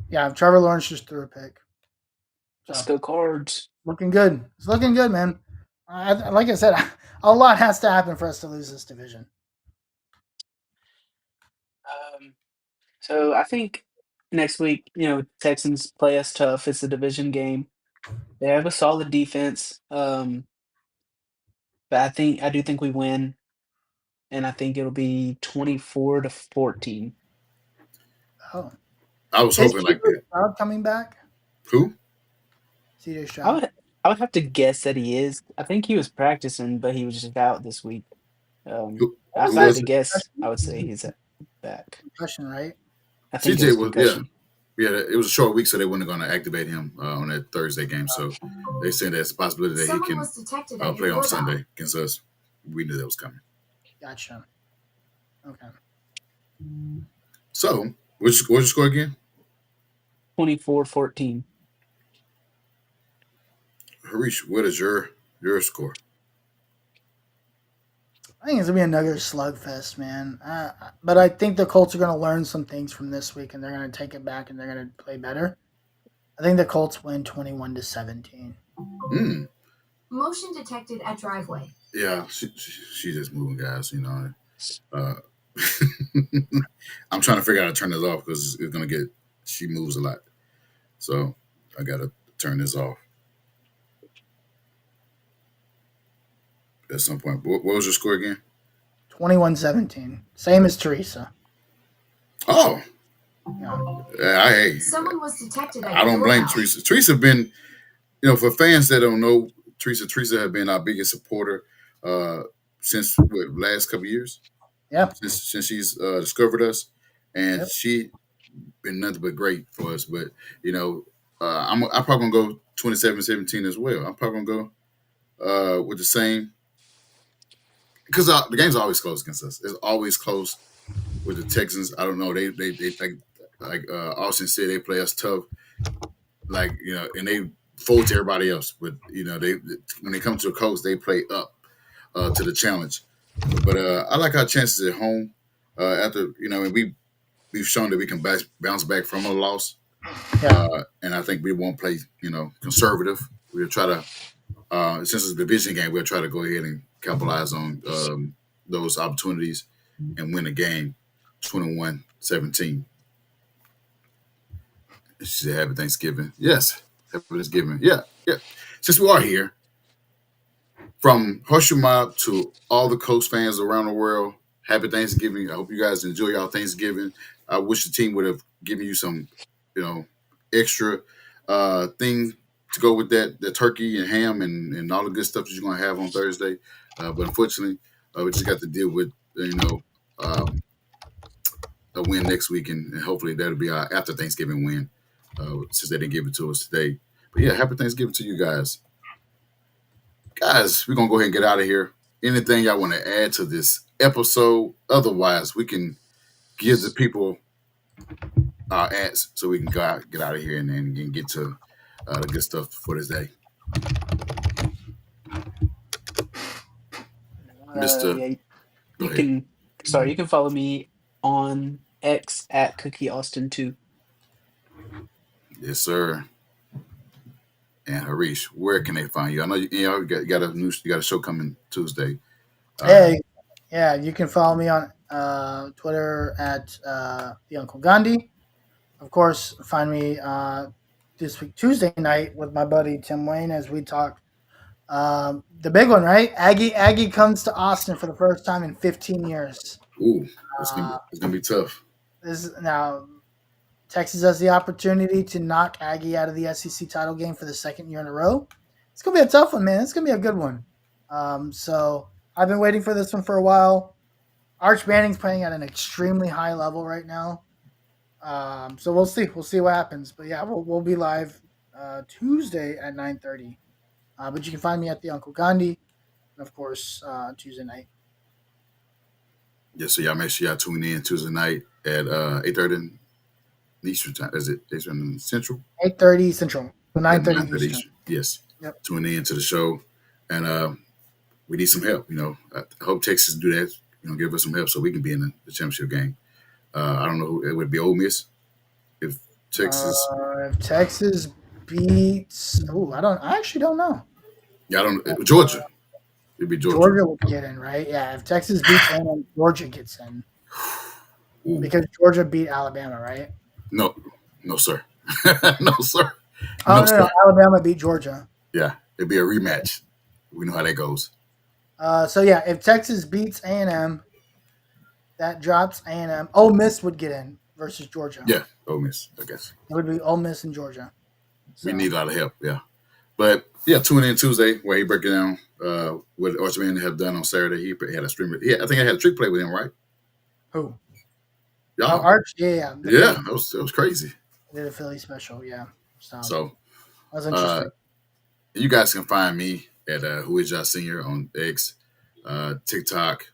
Yeah, Trevor Lawrence just threw a pick. Let's go Cards. Looking good. It's looking good, man. Like I said, a lot has to happen for us to lose this division. So I think next week, Texans play us tough. It's a division game. They have a solid defense. But I do think we win, and I think it'll be 24-14. Oh, I was is hoping like CJ that. Stroud coming back? Who? CJ I Stroud. would have to guess that he is. I think he was practicing, but he was just out this week. Who If I had was to it? guess, I would say he's back. Concussion, right? I think it CJ was was concussion. yeah. It was a short week, so they weren't going to activate him on that Thursday game. So they said there's a possibility that he Someone can was detected at play your on doorbell. Sunday against us. We knew that was coming. Gotcha. Okay. So what's your score again? 24-14. Harish, what is your score? I think it's gonna be another slugfest, man. But I think the Colts are gonna learn some things from this week, and they're gonna take it back, and they're gonna play better. I think the Colts win 21-17. Motion detected at driveway. Yeah, she's just moving, guys. I'm trying to figure out how to turn this off because it's gonna get. She moves a lot, so I gotta turn this off at some point. What was your score again? 21-17. Same as Teresa. Oh, Yeah. hey, Someone was detected at I don't your blame doorbell. Teresa. Teresa been, for fans that don't know, Teresa have been our biggest supporter since last couple of years. Yeah. Since she's discovered us, and Yep. she been nothing but great for us. But I'm probably gonna go 27-17 as well. I'm probably gonna go with the same because the game's always close against us. It's always close with the Texans. I don't know. They like Austin said, they play us tough. And they fold to everybody else. But they when they come to the Colts, they play up to the challenge. But I like our chances at home. After we've shown that we can bounce back from a loss. Yeah. And I think we won't play conservative. We'll try to since it's a division game, we'll try to go ahead and capitalize on those opportunities and win the game 21-17. She said, "Happy Thanksgiving." Yes, happy Thanksgiving. Yeah, yeah. Since we are here, from Horseshoe Mob to all the Colts fans around the world, happy Thanksgiving. I hope you guys enjoy y'all Thanksgiving. I wish the team would have given you some, extra thing to go with that, the turkey and ham and all the good stuff that you're gonna have on Thursday. But unfortunately, we just got to deal with um, a win next week, and hopefully that'll be our after Thanksgiving win, since they didn't give it to us today. But yeah, happy Thanksgiving to you guys. Guys, we're gonna go ahead and get out of here. Anything y'all want to add to this episode? Otherwise, we can give the people our ads so we can get out of here and get to the good stuff for this day. Mister, Yeah, go you ahead. can. Sorry, you can follow me on X at Cookie Austin 2. Yes, sir. And Harish, where can they find you? I know you got a show coming Tuesday. Hey, yeah, you can follow me on Twitter at the Uncle Gandhi. Of course, find me this week Tuesday night with my buddy Tim Wayne as we talk the big one, right? Aggie comes to Austin for the first time in 15 years. Ooh, Uh, it's gonna be tough. this now Texas has the opportunity to knock Aggie out of the SEC title game for the second year in a row. It's gonna be a tough one, man. It's gonna be a good one. So I've been waiting for this one for a while. Arch Manning's playing at an extremely high level right now. So we'll see. We'll see what happens. But yeah, we'll be live Tuesday at 9:30. But you can find me at the Uncle Gandhi, and of course Tuesday night. Yeah, so y'all make sure y'all tune in Tuesday night at 8:30 Eastern time. Is it Eastern Central? 8:30 Central, so Yeah, 9:30 9:30 Eastern. Eastern. Yes. Yep. Tune in to the show, and we need some help. I hope Texas do that. Give us some help so we can be in the championship game. I don't know who it would be. Ole Miss if Texas. If Texas beats, I actually don't know. Yeah, I don't. Georgia. It'd be Georgia. Georgia would get in, right? Yeah, if Texas beats A&M, Georgia gets in Ooh. because Georgia beat Alabama, right? No, no, sir. No, sir. Oh No, sir. no, Alabama beat Georgia. Yeah, it'd be a rematch. We know how that goes. So yeah, if Texas beats A&M, that drops A&M. Ole Miss would get in versus Georgia. Yeah, Ole Miss, I guess. It would be Ole Miss and Georgia. So, We need a lot of help, yeah. But yeah, tune in Tuesday where he breaking down what Archman have done on Saturday. He had a streamer. Yeah, I think I had a trick play with him, right? who? Yeah, Oh, Arch. Yeah. yeah, that was crazy. Did a Philly special, yeah. So So that was interesting. you guys can find me at Who Is Y'all Senior on X, TikTok,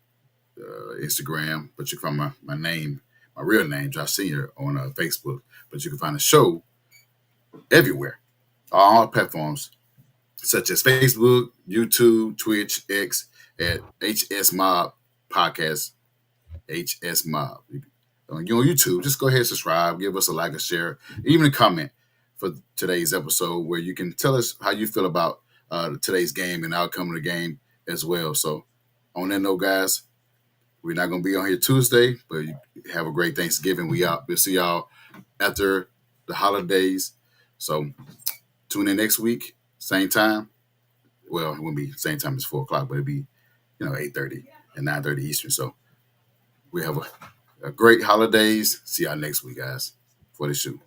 Instagram, but you can find my name, my real name, Josh Senior, on Facebook. But you can find the show everywhere, on all platforms, such as Facebook, YouTube, Twitch, X, at HS Mob Podcast, HS Mob. You're on YouTube, just go ahead and subscribe, give us a like, a share, even a comment for today's episode where you can tell us how you feel about today's game and outcome of the game as well. So on that note, guys, we're not going to be on here Tuesday, but you have a great Thanksgiving. We'll see y'all after the holidays. So tune in next week, same time. Well, it won't be same time as 4 o'clock, but it'll be 8:30 and 9:30 Eastern. So we have a great holidays. See y'all next week, guys, for the shoot.